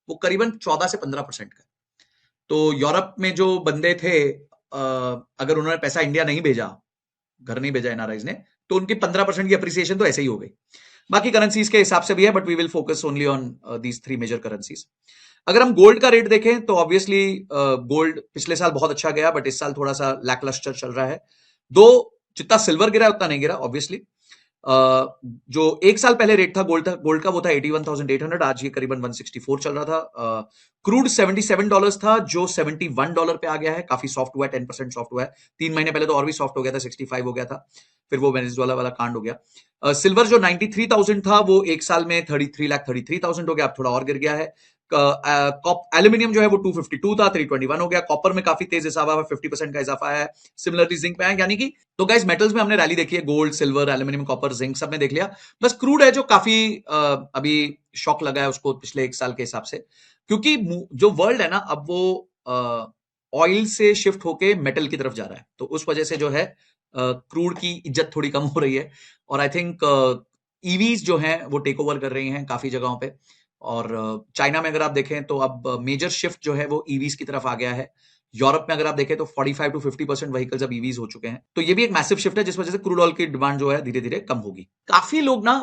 Speaker 1: वो करीबन 14 से 15% का। तो यूरोप में जो बंदे थे, अगर उन्होंने पैसा इंडिया नहीं भेजा, घर नहीं भेजा एनआरआईज ने, तो उनकी 15% की अप्रिसिएशन तो ऐसे ही हो गई। बाकी करेंसीज के हिसाब से भी है, but we will focus only on these 3 major currencies. अगर हम गोल्ड का रेट देखें तो ऑब्वियसली गोल्ड पिछले साल बहुत अच्छा गया, बट इस साल थोड़ा सा लैकलस्टर चल रहा है। दो, जितना सिल्वर गिरा है उतना नहीं गिरा ऑब्वियसली। जो एक साल पहले रेट था गोल्ड का वो था 81,800, आज ये करीबन 164 चल रहा था। क्रूड $77 था, जो $71 पे आ गया है, काफी सॉफ्ट हुआ है, 10% सॉफ्ट हुआ है। 3 महीने पहले तो और भी सॉफ्ट हो गया था, 65 हो गया था, फिर वो वेनेजुएला वाला कांड हो गया। सिल्वर जो 93,000 था, वो एक साल में 33,33,000 हो गया, अब थोड़ा और गिर गया है। एल्यूमिनियम जो है वो 252 था, 321 हो गया। कॉपर में काफी तेज इजाफा है, 50% का इजाफा है। सिमिलरली जिंक में है, यानी कि तो गाइस मेटल्स में हमने रैली देखी है, gold, silver, aluminium, copper, zinc सब में देख लिया। बस क्रूड है जो काफी अभी शॉक लगा है उसको पिछले एक साल के हिसाब से, क्योंकि जो वर्ल्ड है ना, अब वो ऑयल से शिफ्ट होके मेटल की तरफ जा रहा है, तो उस वजह से जो है क्रूड की इज्जत थोड़ी कम हो रही है। और आई थिंक ईवीज जो हैं वो टेक ओवर कर रही हैं काफी जगहों पे। और चाइना में अगर आप देखें तो अब मेजर शिफ्ट जो है वो ईवीज की तरफ आ गया है। यूरोप में अगर आप देखें तो 45 to 50% व्हीकल्स अब ईवीज हो चुके हैं। तो ये भी एक मैसिव शिफ्ट है, जिस वजह से क्रूड ऑयल की डिमांड जो है धीरे धीरे कम होगी। काफी लोग ना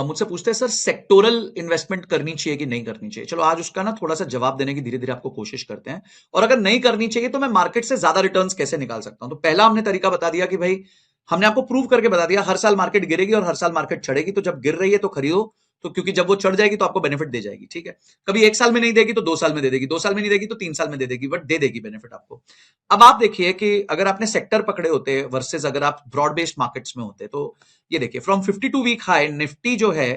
Speaker 1: मुझसे पूछते हैं, सर सेक्टोरल इन्वेस्टमेंट करनी चाहिए कि नहीं करनी चाहिए। चलो आज उसका ना थोड़ा सा जवाब देने की धीरे धीरे आपको कोशिश करते हैं। और अगर नहीं करनी चाहिए तो मैं मार्केट से ज्यादा रिटर्न्स कैसे निकाल सकता हूं। तो पहला हमने तरीका बता दिया कि भाई, हमने आपको प्रूव करके बता दिया, हर साल मार्केट गिरेगी और हर साल मार्केट चढ़ेगी, तो जब गिर रही है तो खरीदो, तो क्योंकि जब वो चढ़ जाएगी तो आपको बेनिफिट दे जाएगी, ठीक है। कभी एक साल में नहीं देगी तो 2 साल में दे देगी, 2 साल में नहीं देगी तो 3 साल में दे देगी, बट दे देगी बेनिफिट आपको। अब आप देखिए कि अगर आपने सेक्टर पकड़े होते वर्सेस अगर आप ब्रॉड बेस्ड मार्केट्स में होते, तो ये देखिए, फ्रॉम 52 वीक हाई निफ्टी जो है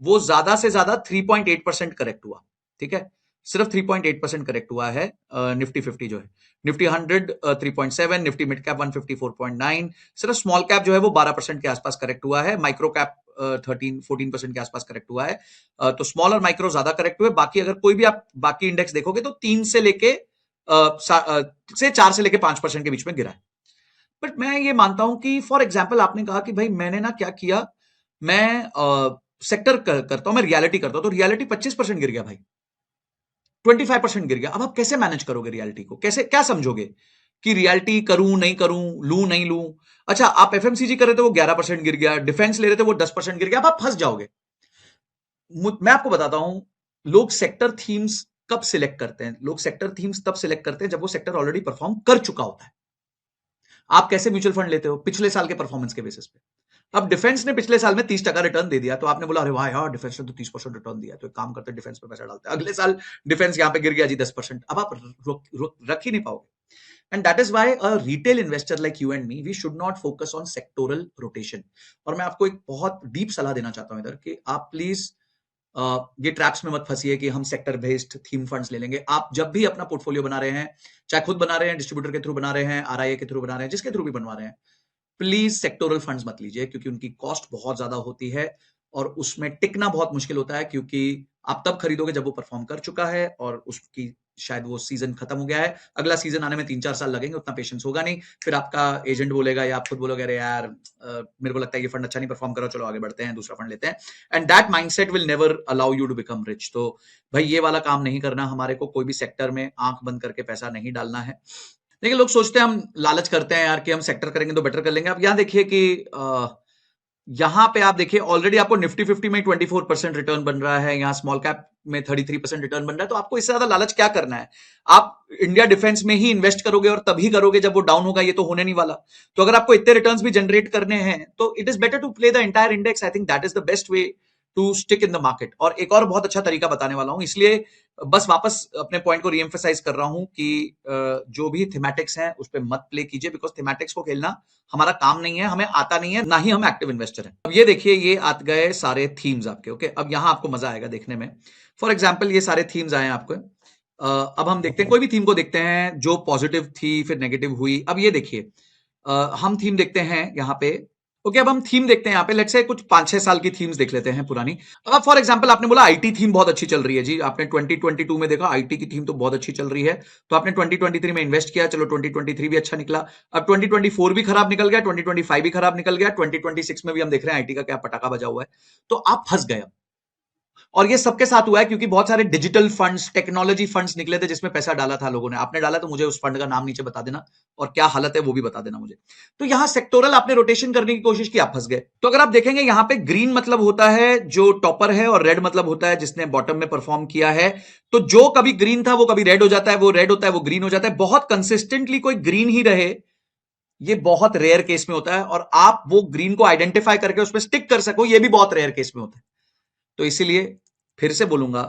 Speaker 1: वो ज्यादा से ज्यादा 3.8% करेक्ट हुआ, ठीक है, सिर्फ 3.8% करेक्ट हुआ है। निफ्टी 50 जो है, निफ्टी 100 3.7, निफ्टी मिड कैप 154.9, सिर्फ स्मॉल कैप जो है वो 12% के आसपास करेक्ट हुआ है। माइक्रो कैप 13-14% के आसपास करेक्ट हुआ है। तो स्मॉल और माइक्रो ज्यादा करेक्ट हुए। बाकी अगर कोई भी आप बाकी इंडेक्स देखोगे तो 3 से लेके 4 से लेके 5% के बीच में गिरा है। बट मैं ये मानता हूं कि फॉर एग्जाम्पल आपने कहा कि भाई मैंने ना क्या किया, मैं सेक्टर करता हूं, मैं रियलिटी करता हूं, तो रियलिटी 25% गिर गया भाई, 25% गिर गया। अब आप कैसे मैनेज करोगे रियलिटी को? कैसे, क्या समझोगे कि रियलिटी करूं नहीं करूं, लूं नहीं लूं? अच्छा, आप एफएमसीजी कर रहे थे वो 11% गिर गया, डिफेंस ले रहे थे वो 10% गिर गया, अब आप फंस जाओगे। मैं आपको बताता हूं, लोग सेक्टर थीम्स कब सिलेक्ट करते हैं? लोग सेक्टर थीम्स तब सिलेक्ट करते हैं जब वो सेक्टर ऑलरेडी परफॉर्म कर चुका होता है। आप कैसे म्यूचुअल फंड लेते हो? पिछले साल के परफॉर्मेंस के बेसिस पे। अब डिफेंस ने पिछले साल में 30% रिटर्न दे दिया, तो आपने बोला अरे वाह यार, डिफेंस ने तो 30% रिटर्न दिया, तो एक काम करते हैं डिफेंस पे पैसा डालते हैं। अगले साल डिफेंस यहां पे गिर गया जी 10%, अब आप रख ही नहीं पाओगे। And that is why a retail investor like you and me, we should not focus on sectoral rotation. और मैं आपको एक बहुत डीप सलाह देना चाहता हूं इधर कि आप प्लीज ये ट्रैप्स में मत फंसिए कि हम सेक्टर बेस्ड थीम फंड्स ले लेंगे। आप जब भी अपना पोर्टफोलियो बना रहे हैं, चाहे खुद बना रहे हैं, डिस्ट्रीब्यूटर के थ्रू बना रहे हैं, आरआईए के थ्रू बना रहे हैं, जिसके थ्रू भी बनवा रहे हैं, प्लीज सेक्टोरल फंड्स मत लीजिए, क्योंकि उनकी कॉस्ट बहुत ज्यादा होती है और उसमें टिकना बहुत मुश्किल होता है, क्योंकि आप तब खरीदोगे जब वो परफॉर्म कर चुका है और उसकी शायद वो सीजन खत्म हो गया है, अगला सीजन आने में 3-4 साल लगेंगे, उतना पेशेंस होगा नहीं। फिर आपका एजेंट बोलेगा या आप खुद बोलोगे अरे यार मेरे को लगता है ये फंड अच्छा नहीं परफॉर्म करो, चलो आगे बढ़ते हैं, दूसरा फंड लेते हैं। And that mindset will never allow you to become rich. तो भाई ये वाला काम नहीं करना हमारे को, कोई भी सेक्टर में आंख बंद करके पैसा नहीं डालना है। देखिए, लोग सोचते हैं, हम लालच करते हैं यार कि हम सेक्टर करेंगे तो बेटर कर लेंगे। अब यहां देखिए कि यहां पे आप देखिए ऑलरेडी आपको निफ्टी 50 में 24% रिटर्न बन रहा है, यहां स्मॉल कैप में 33% रिटर्न बन रहा है, तो आपको इससे ज्यादा लालच क्या करना है? आप इंडिया डिफेंस में ही इन्वेस्ट करोगे और तभी करोगे जब वो डाउन होगा, ये तो होने नहीं वाला। तो अगर आपको इतने रिटर्न्स भी जनरेट करने हैं तो it is better to play the entire index. I think that is the best way to stick in the market. और एक और बहुत अच्छा तरीका बताने वाला हूं, इसलिए बस वापस अपने पॉइंट को रीएम्फसाइज कर रहा हूं कि जो भी थीमेटिक्स हैं उस पर मत प्ले कीजिए, बिकॉज थीमेटिक्स को खेलना हमारा काम नहीं है, हमें आता नहीं है, ना ही हम एक्टिव इन्वेस्टर हैं। अब ये देखिए, ये आ गए सारे थीम्स आपके। ओके, अब यहां आपको मजा आएगा देखने में। फॉर एग्जाम्पल ये सारे थीम्स आए आपको। अब हम देखते हैं, कोई भी थीम को देखते हैं जो पॉजिटिव थी फिर नेगेटिव हुई। अब ये देखिए, हम थीम देखते हैं यहाँ पे। ओके, अब हम थीम देखते हैं यहाँ पे, लेट्स से कुछ 5-6 साल की थीम्स देख लेते हैं पुरानी। अब फॉर एग्जांपल आपने बोला आईटी थीम बहुत अच्छी चल रही है जी, आपने 2022 में देखा आईटी की थीम तो बहुत अच्छी चल रही है, तो आपने 2023 में इन्वेस्ट किया, चलो 2023 भी अच्छा निकला। अब 2024 भी खराब निकल गया, 2025 भी खराब निकल गया, 2026 में भी हम देख रहे हैं आईटी का क्या पटाखा बजा हुआ है, तो आप फंस गए। और ये सबके साथ हुआ है क्योंकि बहुत सारे डिजिटल फंड्स, टेक्नोलॉजी फंड्स निकले थे जिसमें पैसा डाला था लोगों ने। आपने डाला तो मुझे उस फंड का नाम नीचे बता देना और क्या हालत है वो भी बता देना मुझे। तो यहां सेक्टोरल आपने रोटेशन करने की कोशिश की, आप फंस गए। तो अगर आप देखेंगे यहां पे ग्रीन मतलब होता है जो टॉपर है और रेड मतलब होता है जिसने बॉटम में परफॉर्म किया है। तो जो कभी ग्रीन था वो कभी रेड हो जाता है, वो रेड होता है वो ग्रीन हो जाता है। बहुत कंसिस्टेंटली कोई ग्रीन ही रहे, ये बहुत रेयर केस में होता है, और आप वो ग्रीन को आइडेंटिफाई करके उसमें स्टिक कर सको, ये भी बहुत रेयर केस में होता है। तो इसीलिए फिर से बोलूंगा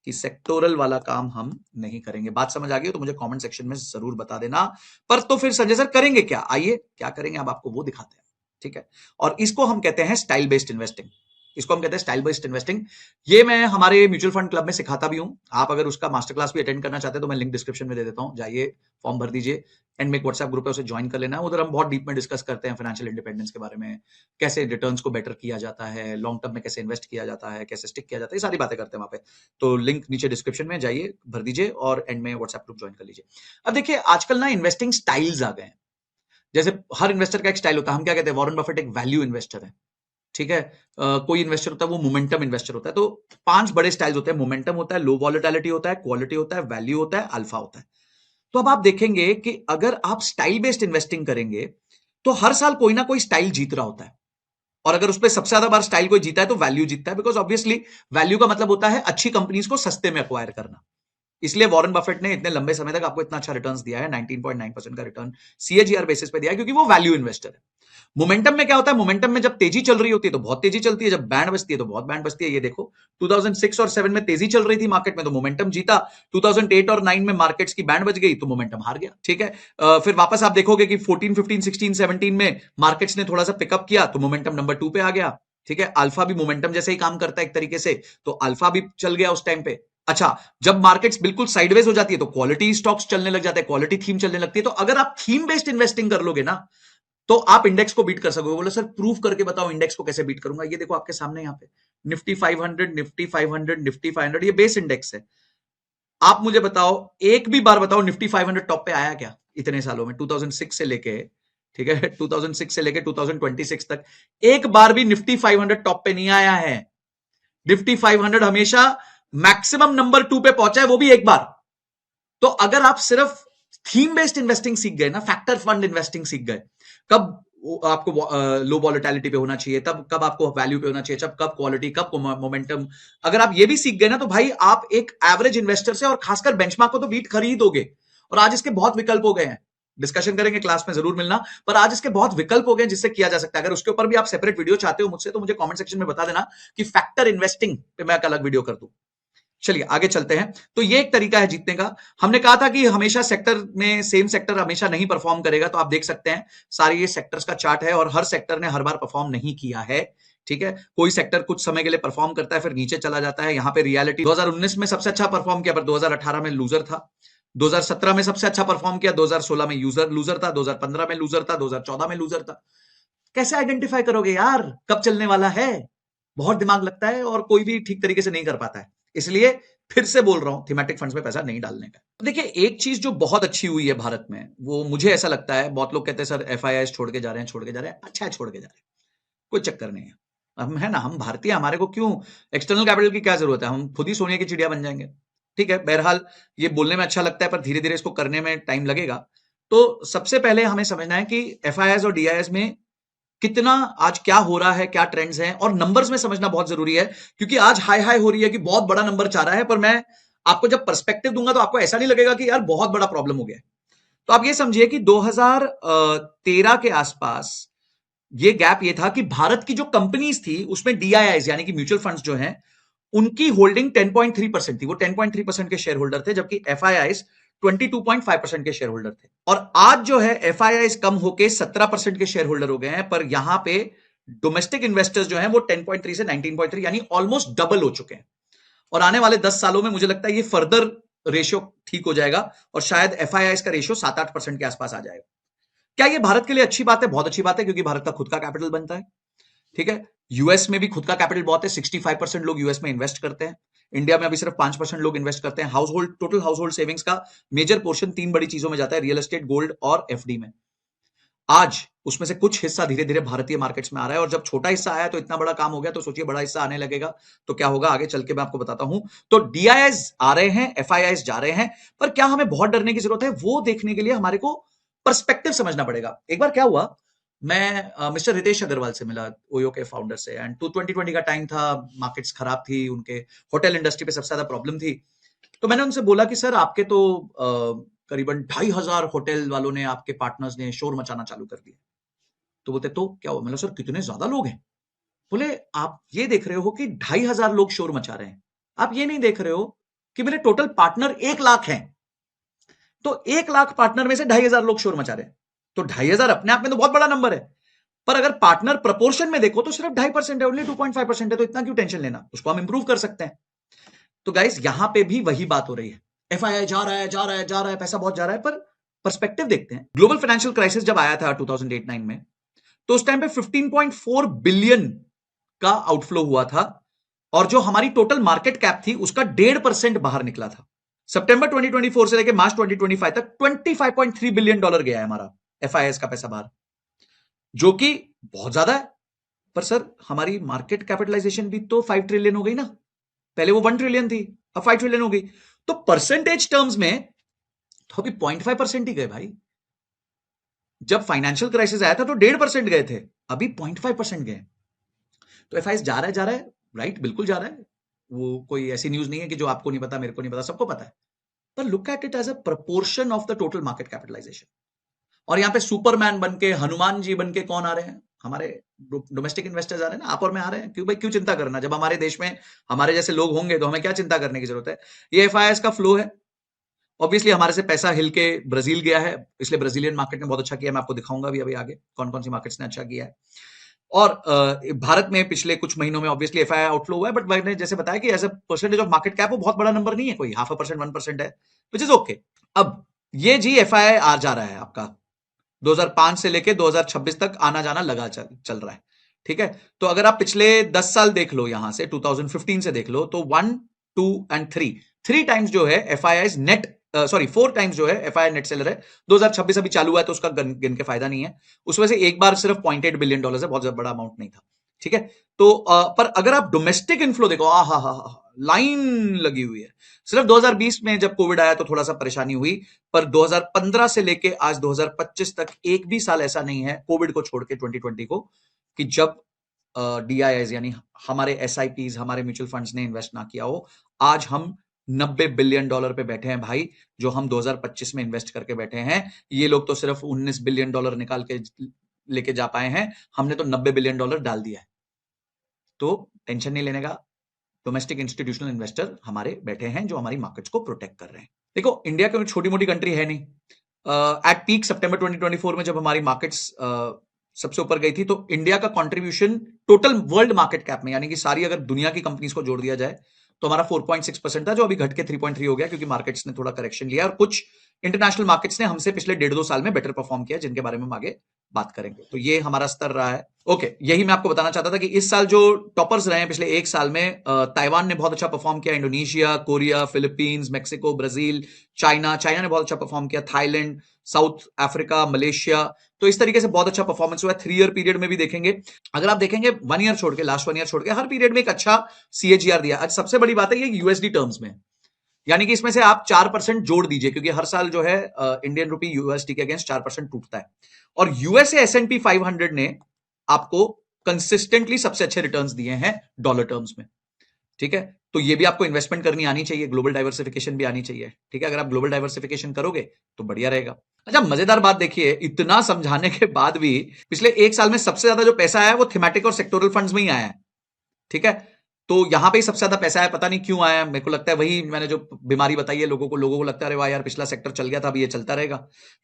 Speaker 1: कि सेक्टोरल वाला काम हम नहीं करेंगे। बात समझ आ गई तो मुझे कमेंट सेक्शन में जरूर बता देना। पर तो फिर संजय सर करेंगे क्या? आइए क्या करेंगे, अब आपको वो दिखाते हैं। ठीक है, और इसको हम कहते हैं स्टाइल बेस्ड इन्वेस्टिंग। इसको हम कहते हैं स्टाइल बेस्ड इन्वेस्टिंग। ये मैं हमारे म्यूचुअल फंड क्लब में सिखाता भी हूं। आप अगर उसका मास्टर क्लास भी अटेंड करना चाहते हैं तो मैं लिंक डिस्क्रिप्शन में दे देता हूं, जाइए फॉर्म भर दीजिए। एंड में एक व्हाट्सएप ग्रुप है, उसे ज्वाइन कर लेना। उधर हम बहुत डीप में डिस्कस करते हैं फाइनेंशियल इंडिपेंडेंस के बारे में, कैसे रिटर्न्स को बेटर किया जाता है, लॉन्ग टर्म में कैसे इन्वेस्ट किया जाता है, कैसे स्टिक किया जाता है, ये सारी बातें करते हैं वहां पे। तो लिंक नीचे डिस्क्रिप्शन में, जाइए भर दीजिए और एंड में व्हाट्सएप ग्रुप ज्वाइन कर लीजिए। अब देखिए, आजकल ना इन्वेस्टिंग स्टाइल्स आ गए हैं। जैसे हर इन्वेस्टर का एक स्टाइल होता है। हम क्या कहते हैं, वॉरेन बफेट एक वैल्यू इन्वेस्टर है, ठीक है। कोई इन्वेस्टर होता है वो मोमेंटम इन्वेस्टर होता है। तो 5 बड़े स्टाइल्स होते हैं। मोमेंटम होता है, लो वॉलेटिलिटी होता है, क्वालिटी होता है, वैल्यू होता है, अल्फा होता है। तो अब आप देखेंगे कि अगर आप स्टाइल बेस्ड इन्वेस्टिंग करेंगे तो हर साल कोई ना कोई स्टाइल जीत रहा होता है। और अगर उस पर सबसे ज्यादा बार स्टाइल कोई जीता है तो वैल्यू जीतता है, बिकॉज ऑब्वियसली वैल्यू का मतलब होता है अच्छी कंपनीज को सस्ते में अक्वायर करना। इसलिए वॉरेन बफेट ने इतने लंबे समय तक आपको इतना अच्छा रिटर्न्स दिया है, 19.9% का रिटर्न सीएजीआर बेसिस पे दिया है, क्योंकि वो वैल्यू इन्वेस्टर है। मोमेंटम में क्या होता है, मोमेंटम में जब तेजी चल रही होती है तो बहुत तेजी चलती है, जब बैंड बजती है तो बहुत बैंड बजती है। ये देखो 2006 और 7 में तेजी चल रही थी मार्केट में तो मोमेंटम जीता, 2008 और 9 में मार्केट्स की बैंड बज गई तो मोमेंटम हार गया। ठीक है, फिर वापस आप देखोगे कि 14, 15, 16, 17 में मार्केट्स ने थोड़ा सा पिकअप किया तो मोमेंटम नंबर 2 पे आ गया। ठीक है, अल्फा भी मोमेंटम जैसे ही काम करता है एक तरीके से, तो अल्फा भी चल गया उस टाइम पे। अच्छा, जब मार्केट्स बिल्कुल साइडवेज हो जाती है तो क्वालिटी स्टॉक्स चलने लग जाते हैं, क्वालिटी थीम चलने लगती है। तो अगर आप थीम बेस्ड इन्वेस्टिंग कर लोगे ना तो आप इंडेक्स को बीट कर सकोगे। बोले सर प्रूफ करके बताओ इंडेक्स को कैसे बीट करूंगा। ये देखो आपके सामने यहाँ पे निफ्टी 500, निफ्टी 500, निफ्टी 500, ये बेस इंडेक्स है। आप मुझे बताओ, एक भी बार बताओ निफ्टी 500 टॉप पे आया क्या इतने सालों में, 2006 से लेके, ठीक है, 2006 से लेके 2026 तक एक बार भी निफ्टी 500 टॉप पे नहीं आया है। निफ्टी 500 हमेशा मैक्सिमम नंबर 2 पे पहुंचा है, वो भी एक बार। तो अगर आप सिर्फ थीम बेस्ड इन्वेस्टिंग सीख गए ना, फैक्टर फंड इन्वेस्टिंग सीख गए, कब आपको लो वॉलेटिलिटी पे होना चाहिए, तब कब आपको वैल्यू पे होना चाहिए, जब कब क्वालिटी, कब मोमेंटम, अगर आप ये भी सीख गए ना, तो भाई आप एक एवरेज इन्वेस्टर से और खासकर बेंचमार्क को तो बीट खरीदोगे। और आज इसके बहुत विकल्प हो गए हैं, डिस्कशन करेंगे क्लास में, जरूर मिलना। पर आज इसके बहुत विकल्प हो गए जिससे किया जा सकता है। अगर उसके ऊपर भी आप सेपरेट वीडियो चाहते हो मुझसे, तो मुझे कमेंट सेक्शन में बता देना कि फैक्टर इन्वेस्टिंग पे मैं एक अलग वीडियो कर दूं। चलिए आगे चलते हैं। तो ये एक तरीका है जीतने का। हमने कहा था कि हमेशा सेक्टर में सेम सेक्टर हमेशा नहीं परफॉर्म करेगा, तो आप देख सकते हैं सारे ये सेक्टर्स का चार्ट है और हर सेक्टर ने हर बार परफॉर्म नहीं किया है। ठीक है, कोई सेक्टर कुछ समय के लिए परफॉर्म करता है फिर नीचे चला जाता है। यहां पे रियलिटी 2019 में सबसे अच्छा परफॉर्म किया, पर 2018 में लूजर था। 2017 में सबसे अच्छा परफॉर्म किया, 2016 में लूजर था, 2015 में लूजर था, 2014 में लूजर था। कैसे आइडेंटिफाई करोगे यार कब चलने वाला है? बहुत दिमाग लगता है और कोई भी ठीक तरीके से नहीं कर पाता है। इसलिए फिर से बोल रहा हूं, थीमेटिक फंड्स में पैसा नहीं डालने का। तो देखिए, एक चीज जो बहुत अच्छी हुई है भारत में, वो मुझे ऐसा लगता है, बहुत लोग कहते हैं सर एफआईआई छोड़ के जा रहे हैं, छोड़ के जा रहे हैं। अच्छा है, छोड़ के जा रहे हैं, कोई चक्कर नहीं है। हम है ना, हम भारतीय, हमारे को क्यों एक्सटर्नल कैपिटल की क्या जरूरत है? हम खुद ही सोने की चिड़िया बन जाएंगे। ठीक है, बहरहाल ये बोलने में अच्छा लगता है, पर धीरे धीरे इसको करने में टाइम लगेगा। तो सबसे पहले हमें समझना है कि एफआईआई और डीआईएस में कितना आज क्या हो रहा है, क्या ट्रेंड्स हैं, और नंबर्स में समझना बहुत जरूरी है। क्योंकि आज हाई हाई हो रही है कि बहुत बड़ा नंबर चाह रहा है, पर मैं आपको जब पर्सपेक्टिव दूंगा तो आपको ऐसा नहीं लगेगा कि यार बहुत बड़ा प्रॉब्लम हो गया। तो आप ये समझिए कि 2013 के आसपास ये गैप ये था कि भारत की जो कंपनीज थी उसमें डीआईआईज यानी कि म्यूचुअल फंड्स जो हैं, उनकी होल्डिंग 10.3% थी। वो 10.3% के शेयर होल्डर थे, जबकि एफआईआईज 22.5% के शेयर होल्डर थे। और आज जो है एफआईआईज कम होके 17% के शेयर होल्डर हो गए हैं, पर यहां पे डोमेस्टिक इन्वेस्टर्स जो हैं वो 10.3 से 19.3 यानी ऑलमोस्ट डबल हो चुके हैं। और आने वाले 10 सालों में मुझे लगता है ये फर्दर रेशियो ठीक हो जाएगा और शायद एफआईआईज का रेशियो 7-8% के आसपास आ जाएगा। क्या ये भारत के लिए अच्छी बात है? बहुत अच्छी बात है, क्योंकि भारत का खुद का कैपिटल बनता है। ठीक है, यूएस में भी खुद का कैपिटल बहुत है, 65% लोग यूएस में इन्वेस्ट करते हैं। इंडिया में अभी सिर्फ 5% लोग इन्वेस्ट करते हैं। House hold, total house hold savings का मेजर पोर्शन 3 बड़ी चीजों में जाता है, रियल एस्टेट, गोल्ड और एफडी में। आज उसमें से कुछ हिस्सा धीरे धीरे भारतीय मार्केट्स में आ रहा है, और जब छोटा हिस्सा आया तो इतना बड़ा काम हो गया, तो सोचिए बड़ा हिस्सा आने लगेगा तो क्या होगा, आगे चल के मैं आपको बताता हूं। तो डीआईआईज आ रहे हैं, एफआईआईज जा रहे हैं, पर क्या हमें बहुत डरने की जरूरत है? वो देखने के लिए हमारे को पर्सपेक्टिव समझना पड़ेगा। एक बार क्या हुआ, मैं मिस्टर रितेश अग्रवाल से मिला, ओयो के फाउंडर से, एंड 2020 का टाइम था, मार्केट्स खराब थी, उनके होटल इंडस्ट्री पे सबसे ज्यादा प्रॉब्लम थी। तो मैंने उनसे बोला कि सर आपके तो करीबन 2,500 होटल वालों ने, आपके पार्टनर्स ने शोर मचाना चालू कर दिया। तो बोलते तो क्या हुआ? मैंने सर कितने ज्यादा लोग हैं। बोले आप ये देख रहे हो कि 2,500 लोग शोर मचा रहे हैं, आप ये नहीं देख रहे हो कि मेरे टोटल पार्टनर 1 लाख हैं। तो 1 लाख पार्टनर में से 2,500 लोग शोर मचा रहे हैं। तो 2,500 अपने आप में तो बहुत बड़ा नंबर है, पर अगर पार्टनर प्रपोर्शन में देखो तो सिर्फ 2.5% है, ओनली 2.5% है। तो इतना क्यों टेंशन लेना, उसको हम इंप्रूव कर सकते हैं। तो गाइस यहां पे भी वही बात हो रही है, एफआईआई जा रहा है, जा रहा है, जा रहा है, पैसा बहुत जा रहा है, पर पर्सपेक्टिव देखते हैं। ग्लोबल फाइनेंशियल क्राइसिस जब आया था 2008-9 में, तो उस टाइम पे 15.4 बिलियन का आउटफ्लो हुआ था, और जो हमारी टोटल मार्केट कैप थी उसका 1.5% बाहर निकला था। सितंबर 2024 से लेकर मार्च 2025 तक $25.3 बिलियन गया है हमारा एफआईआई का पैसा बाहर, जो कि बहुत ज्यादा है। पर सर हमारी मार्केट कैपिटलाइजेशन भी तो 5 ट्रिलियन हो गई ना, पहले वो 1 ट्रिलियन थी, अब 5 ट्रिलियन हो गई। तो परसेंटेज टर्म्स में तो अभी 0.5% ही गए भाई। जब फाइनेंशियल क्राइसिस आया था तो 1.5% गए थे, अभी 0.5% गए। तो एफआईआई जा रहा है, जा रहा है, राइट, बिल्कुल जा रहा है। वो कोई ऐसी न्यूज नहीं है कि जो आपको नहीं पता, मेरे को नहीं पता, सबको पता है। पर look at it as a proportion of the total market capitalisation. और यहां पे सुपरमैन बन के, हनुमान जी बन के कौन आ रहे हैं? हमारे डोमेस्टिक इन्वेस्टर्स आ रहे हैं ना, आप और मैं आ रहे हैं। क्यों भाई, क्यों चिंता करना? जब हमारे देश में हमारे जैसे लोग होंगे तो हमें क्या चिंता करने की जरूरत है? ये एफआईआई का फ्लो है। ऑब्वियसली हमारे से पैसा हिल के ब्राजील गया है, इसलिए ब्राजीलियन मार्केट ने बहुत अच्छा किया। मैं आपको दिखाऊंगा भी अभी आगे कौन कौन सी मार्केट्स ने अच्छा किया है। और भारत में पिछले कुछ महीनों में ऑब्वियसली एफआईआई आउटफ्लो हुआ है, बट मैंने जैसे बताया कि as a percentage of market cap वो बहुत बड़ा नंबर नहीं है, कोई 0.5%, 1% है, विच इज ओके। अब ये जी एफआईआई आ जा रहा है आपका, 2005 से लेके 2026 तक आना जाना लगा चल रहा है। ठीक है, तो अगर आप पिछले 10 साल देख लो, यहां से 2015 से देख लो, तो 1, 2 एंड 3 टाइम्स जो है FII's नेट, सॉरी 4 टाइम्स जो है FII नेट सेलर है। 2026 अभी चालू हुआ है तो उसका गिन के फायदा नहीं है। उसमें से एक बार सिर्फ $0.8 बिलियन है, बहुत बड़ा अमाउंट नहीं था। ठीक है, तो पर अगर आप डोमेस्टिक इनफ्लो देखो, आ हा हा लाइन लगी हुई है। सिर्फ 2020 में जब कोविड आया तो थोड़ा सा परेशानी हुई, पर 2015 से लेके आज 2025 तक एक भी साल ऐसा नहीं है, कोविड को छोड़ के 2020 को, कि जब DIIs यानी हमारे SIPs, हमारे म्यूचुअल फंड्स ने इन्वेस्ट ना किया हो। आज हम $90 बिलियन पे बैठे हैं भाई, जो हम 2025 में इन्वेस्ट करके बैठे हैं। ये लोग तो सिर्फ $19 बिलियन निकाल के लेके जा पाए हैं, हमने तो $90 बिलियन डाल दिया है। तो टेंशन नहीं लेने का, डोमेस्टिक इंस्टीट्यूशनल इन्वेस्टर हमारे बैठे हैं जो हमारी मार्केट्स को प्रोटेक्ट कर रहे हैं। देखो, इंडिया कोई छोटी मोटी कंट्री है नहीं। एट पीक सितंबर 2024 में जब हमारी मार्केट्स सबसे ऊपर गई थी, तो इंडिया का contribution total world market cap में, यानी कि सारी अगर दुनिया की कंपनीज को जोड़ दिया जाए, तो हमारा 4.6% था, जो अभी घट के 3.3 हो गया, क्योंकि मार्केट्स ने थोड़ा करेक्शन लिया और कुछ इंटरनेशनल मार्केट्स ने हमसे पिछले 1.5-2 साल में बेटर परफॉर्म किया, जिनके बारे में हम आगे बात करेंगे। तो ये हमारा स्तर रहा है। ओके, यही मैं आपको बताना चाहता था कि इस साल जो टॉपर्स रहे हैं पिछले एक साल में, ताइवान ने बहुत अच्छा परफॉर्म किया, Indonesia, Korea, Philippines, Mexico, Brazil, China ने बहुत अच्छा परफॉर्म किया, थाईलैंड, साउथ अफ्रीका, मलेशिया। तो इस तरीके से बहुत अच्छा परफॉर्मेंस हुआ है। 3 ईयर पीरियड में भी देखेंगे, अगर आप देखेंगे 1 ईयर छोड़ के, लास्ट 1 ईयर छोड़ के, हर पीरियड में एक अच्छा CAGR दिया। आज सबसे बड़ी बात है ये USD टर्म्स में, यानी कि इसमें से आप 4% जोड़ दीजिए, क्योंकि हर साल जो है इंडियन रुपी USD के अगेंस्ट 4% टूटता है। और USA S&P 500 ने आपको कंसिस्टेंटली सबसे अच्छे रिटर्न्स दिए हैं डॉलर टर्म्स में। ठीक है, तो ये भी आपको इन्वेस्टमेंट करनी आनी चाहिए, ग्लोबल डाइवर्सिफिकेशन भी आनी चाहिए। ठीक है, अगर आप ग्लोबल डाइवर्सिफिकेशन करोगे तो बढ़िया रहेगा। अच्छा, मजेदार बात देखिए, इतना समझाने के बाद भी पिछले एक साल में सबसे ज्यादा जो पैसा आया है वो थीमेटिक और सेक्टोरल फंड्स में ही आया है। ठीक है, तो यहां पे ही सबसे ज्यादा पैसा है, पता नहीं क्यों आया। मेरे को लगता है वही मैंने जो बीमारी बताई है, लोगों को लगता है अरे वाह यार, पिछला सेक्टर चल गया था, अभी ये चलता रहेगा।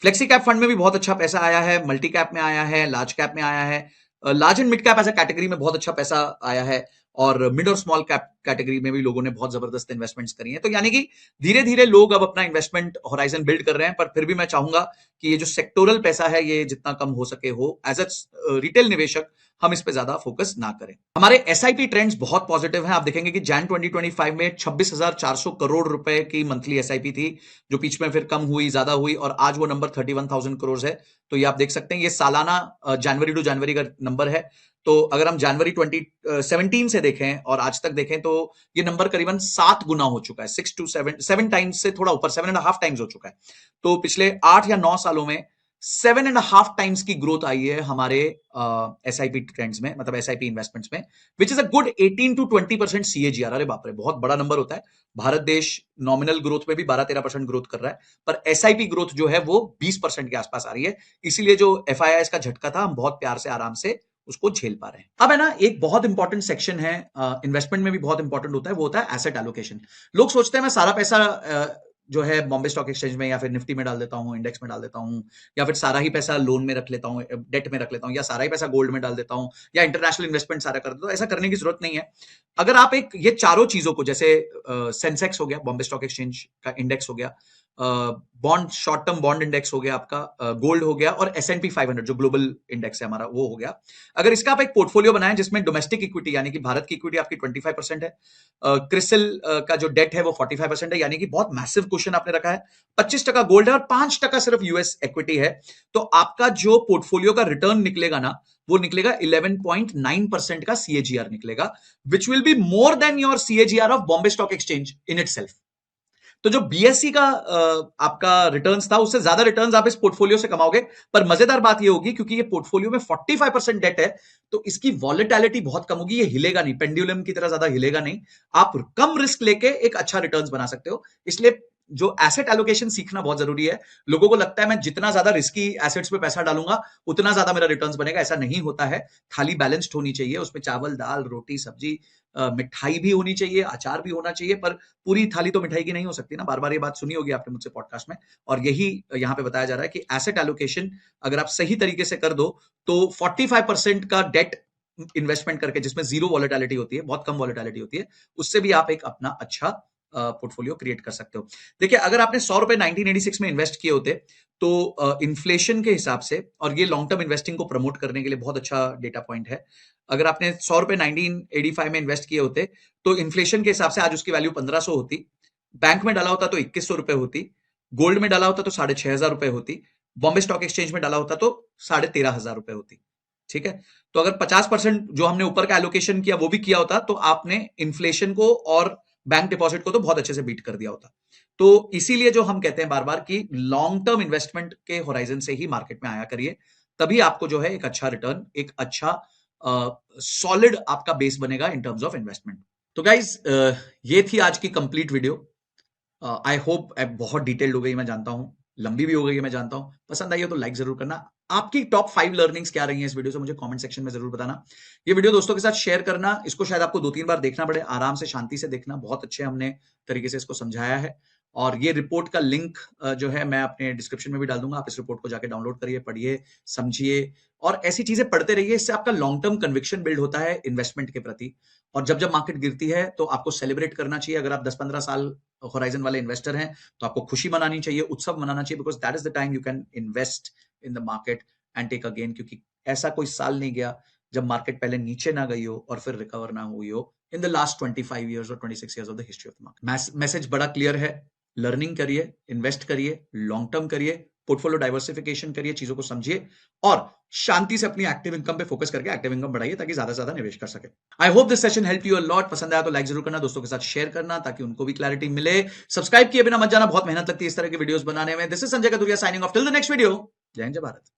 Speaker 1: फ्लेक्सी कैप फंड में भी बहुत अच्छा पैसा आया है, मल्टी कैप में आया है, लार्ज कैप में आया है। लार्ज एंड मिड कैप ऐसा कैटेगरी में बहुत अच्छा पैसा आया है, और मिड और स्मॉल कैप कैटेगरी में भी लोगों ने बहुत जबरदस्त इन्वेस्टमेंट्स करी हैं। तो यानी कि धीरे धीरे लोग अब अपना इन्वेस्टमेंट होराइजन बिल्ड कर रहे हैं, पर फिर भी मैं चाहूंगा कि ये जो सेक्टोरल पैसा है, ये जितना कम हो सके हो। एज अ रिटेल निवेशक हम इस पे ज्यादा फोकस ना करें। हमारे SIP ट्रेंड्स बहुत पॉजिटिव हैं। आप देखेंगे कि जैन 2025 में 26,400 करोड़ रुपए की मंथली SIP थी, जो बीच में फिर कम हुई, ज्यादा हुई, और आज वो नंबर 31,000 करोड़ है। तो ये आप देख सकते हैं, ये सालाना जनवरी टू जनवरी का नंबर है। तो अगर हम जनवरी 2017 से देखें और आज तक देखें, तो ये नंबर करीबन 7 गुना हो चुका है, 6 to 7 टाइम्स से थोड़ा ऊपर, 7.5 टाइम्स हो चुका है। तो पिछले 8 या 9 सालों में 7.5 टाइम्स की ग्रोथ आई है हमारे SIP ट्रेंड्स में, मतलब SIP इन्वेस्टमेंट्स में, which is a good 18 to 20% CAGR। अरे बाप रे, बहुत बड़ा नंबर होता है। भारत देश नॉमिनल ग्रोथ में भी 12-13% ग्रोथ कर रहा है, पर SIP ग्रोथ जो है वो 20% के आसपास आ रही है। इसीलिए जो FIIs का झटका था, हम बहुत प्यार से, आराम से उसको झेल पा रहे हैं। अब है ना, एक बहुत इंपॉर्टेंट सेक्शन है, इन्वेस्टमेंट में भी बहुत इंपॉर्टेंट होता है, वो होता है एसेट एलोकेशन। लोग सोचते हैं मैं सारा पैसा जो है बॉम्बे स्टॉक एक्सचेंज में या फिर निफ्टी में डाल देता हूँ, इंडेक्स में डाल देता हूँ, या फिर सारा ही पैसा लोन में रख लेता हूँ, डेट में रख लेता हूँ, या सारा ही पैसा गोल्ड में डाल देता हूँ, या इंटरनेशनल इन्वेस्टमेंट सारा कर देता हूँ। ऐसा करने की जरूरत नहीं है। अगर आप एक ये चारों चीजों को, जैसे सेंसेक्स हो गया, बॉम्बे स्टॉक एक्सचेंज का इंडेक्स हो गया, bond, short term bond index हो गया आपका, गोल्ड हो गया, और S&P 500 जो ग्लोबल इंडेक्स है हमारा, वो हो गया। अगर इसका आप एक पोर्टफोलियो बनाएं जिसमें डोमेस्टिक इक्विटी यानी कि भारत की इक्विटी आपकी 25% है, क्रिसिल का जो डेट है वो 45% है, यानी कि बहुत मैसिव क्वेश्चन आपने रखा है। 25% गोल्ड है और 5% सिर्फ US इक्विटी है, तो आपका जो पोर्टफोलियो का रिटर्न निकलेगा ना, वो निकलेगा 11.9% का CAGR निकलेगा, which will be more than your CAGR of Bombay stock exchange in itself. तो जो BSE का आपका रिटर्न्स था, उससे ज्यादा रिटर्न्स आप इस पोर्टफोलियो से कमाओगे। पर मजेदार बात ये होगी, क्योंकि ये पोर्टफोलियो में 45% डेट है, तो इसकी वॉलेटिलिटी बहुत कम होगी, ये हिलेगा नहीं, पेंडुलम की तरह ज्यादा हिलेगा नहीं। आप कम रिस्क लेके एक अच्छा रिटर्न्स बना सकते हो। इसलिए जो एसेट एलोकेशन सीखना बहुत जरूरी है। लोगों को लगता है मैं जितना ज्यादा रिस्की एसेट्स पे पैसा डालूंगा उतना ज्यादा मेरा रिटर्न्स बनेगा, ऐसा नहीं होता है। थाली बैलेंस्ड होनी चाहिए, उसमें चावल, दाल, रोटी, सब्जी, मिठाई भी होनी चाहिए, अचार भी होना चाहिए, पर पूरी थाली तो मिठाई की नहीं हो सकती ना। बार बार ये बात सुनी होगी आपने मुझसे पॉडकास्ट में, और यही यहाँ पे बताया जा रहा है कि एसेट एलोकेशन अगर आप सही तरीके से कर दो, तो 45% का डेट इन्वेस्टमेंट करके, जिसमें जीरो वॉलेटिलिटी होती है, बहुत कम वॉलेटिलिटी होती है, उससे भी आप एक अपना अच्छा पोर्टफोलियो क्रिएट कर सकते हो। देखिए, अगर आपने ₹100 1986 में इन्वेस्ट किए होते, तो इन्फ्लेशन के हिसाब से, और ये लॉन्ग टर्म इन्वेस्टिंग को प्रमोट करने के लिए बहुत अच्छा डेटा पॉइंट है। अगर आपने 100 रुपए 1985 में इन्वेस्ट किए होते तो इन्फ्लेशन के हिसाब से आज उसकी वैल्यू 1500 होती, बैंक में डाला होता तो 2100 रुपए होती, गोल्ड में डाला होता तो 6500 रुपए होती, बॉम्बे स्टॉक एक्सचेंज में डाला होता तो 13,500 रुपए होती। ठीक है, तो अगर 50% जो हमने ऊपर का एलोकेशन किया वो भी किया होता तो आपने इन्फ्लेशन को और बैंक डिपॉजिट को तो बहुत अच्छे से बीट कर दिया होता। तो इसीलिए जो हम कहते हैं बार बार कि लॉन्ग टर्म इन्वेस्टमेंट के होराइजन से ही मार्केट में आया करिए, तभी आपको जो है एक अच्छा रिटर्न, एक अच्छा सॉलिड आपका बेस बनेगा इन टर्म्स ऑफ इन्वेस्टमेंट। तो गाइज ये थी आज की कंप्लीट वीडियो। आई होप बहुत डिटेल्ड हो गई, मैं जानता हूं लंबी भी हो गई है, मैं जानता हूं। पसंद आई हो तो लाइक जरूर करना। आपकी टॉप 5 लर्निंग्स क्या रही हैं इस वीडियो से, मुझे कमेंट सेक्शन में जरूर बताना। ये वीडियो दोस्तों के साथ शेयर करना, इसको शायद आपको 2-3 बार देखना पड़े, आराम से शांति से देखना, बहुत अच्छे हमने तरीके से इसको समझाया है। और ये रिपोर्ट का लिंक जो है मैं अपने डिस्क्रिप्शन में भी डाल दूंगा, आप इस रिपोर्ट को जाके डाउनलोड करिए, पढ़िए, समझिए और ऐसी चीजें पढ़ते रहिए। इससे आपका लॉन्ग टर्म कन्विक्शन बिल्ड होता है इन्वेस्टमेंट के प्रति। और जब जब मार्केट गिरती है तो आपको सेलिब्रेट करना चाहिए। अगर आप 10-15 साल होराइजन वाले इन्वेस्टर हैं तो आपको खुशी मनानी चाहिए, उत्सव मनाना चाहिए, because that is the time you can invest in the market and take again. क्योंकि ऐसा कोई साल नहीं गया जब मार्केट पहले नीचे ना गई हो और फिर रिकवर ना हुई हो इन द लास्ट 25 ईयर्स और 26 years of the history of the market. Message बड़ा क्लियर है, लर्निंग करिए, इन्वेस्ट करिए, लॉन्ग टर्म करिए, पोर्टफोलियो डाइवर्सिफिकेशन करिए, चीजों को समझिए और शांति से अपनी एक्टिव इनकम पे फोकस करके एक्टिव इनकम बढ़ाइए ताकि ज्यादा से ज्यादा निवेश कर सके। I hope this session help you a lot. पसंद आया तो लाइक जरूर करना, दोस्तों के साथ शेयर करना ताकि उनको भी क्लैरिटी मिले। सब्सक्राइब किए बिना मत जाना, बहुत मेहनत लगती है इस तरह की वीडियोस बनाने में। This is Sanjay Kaduria signing off till the next video. जय हिंद, जय भारत।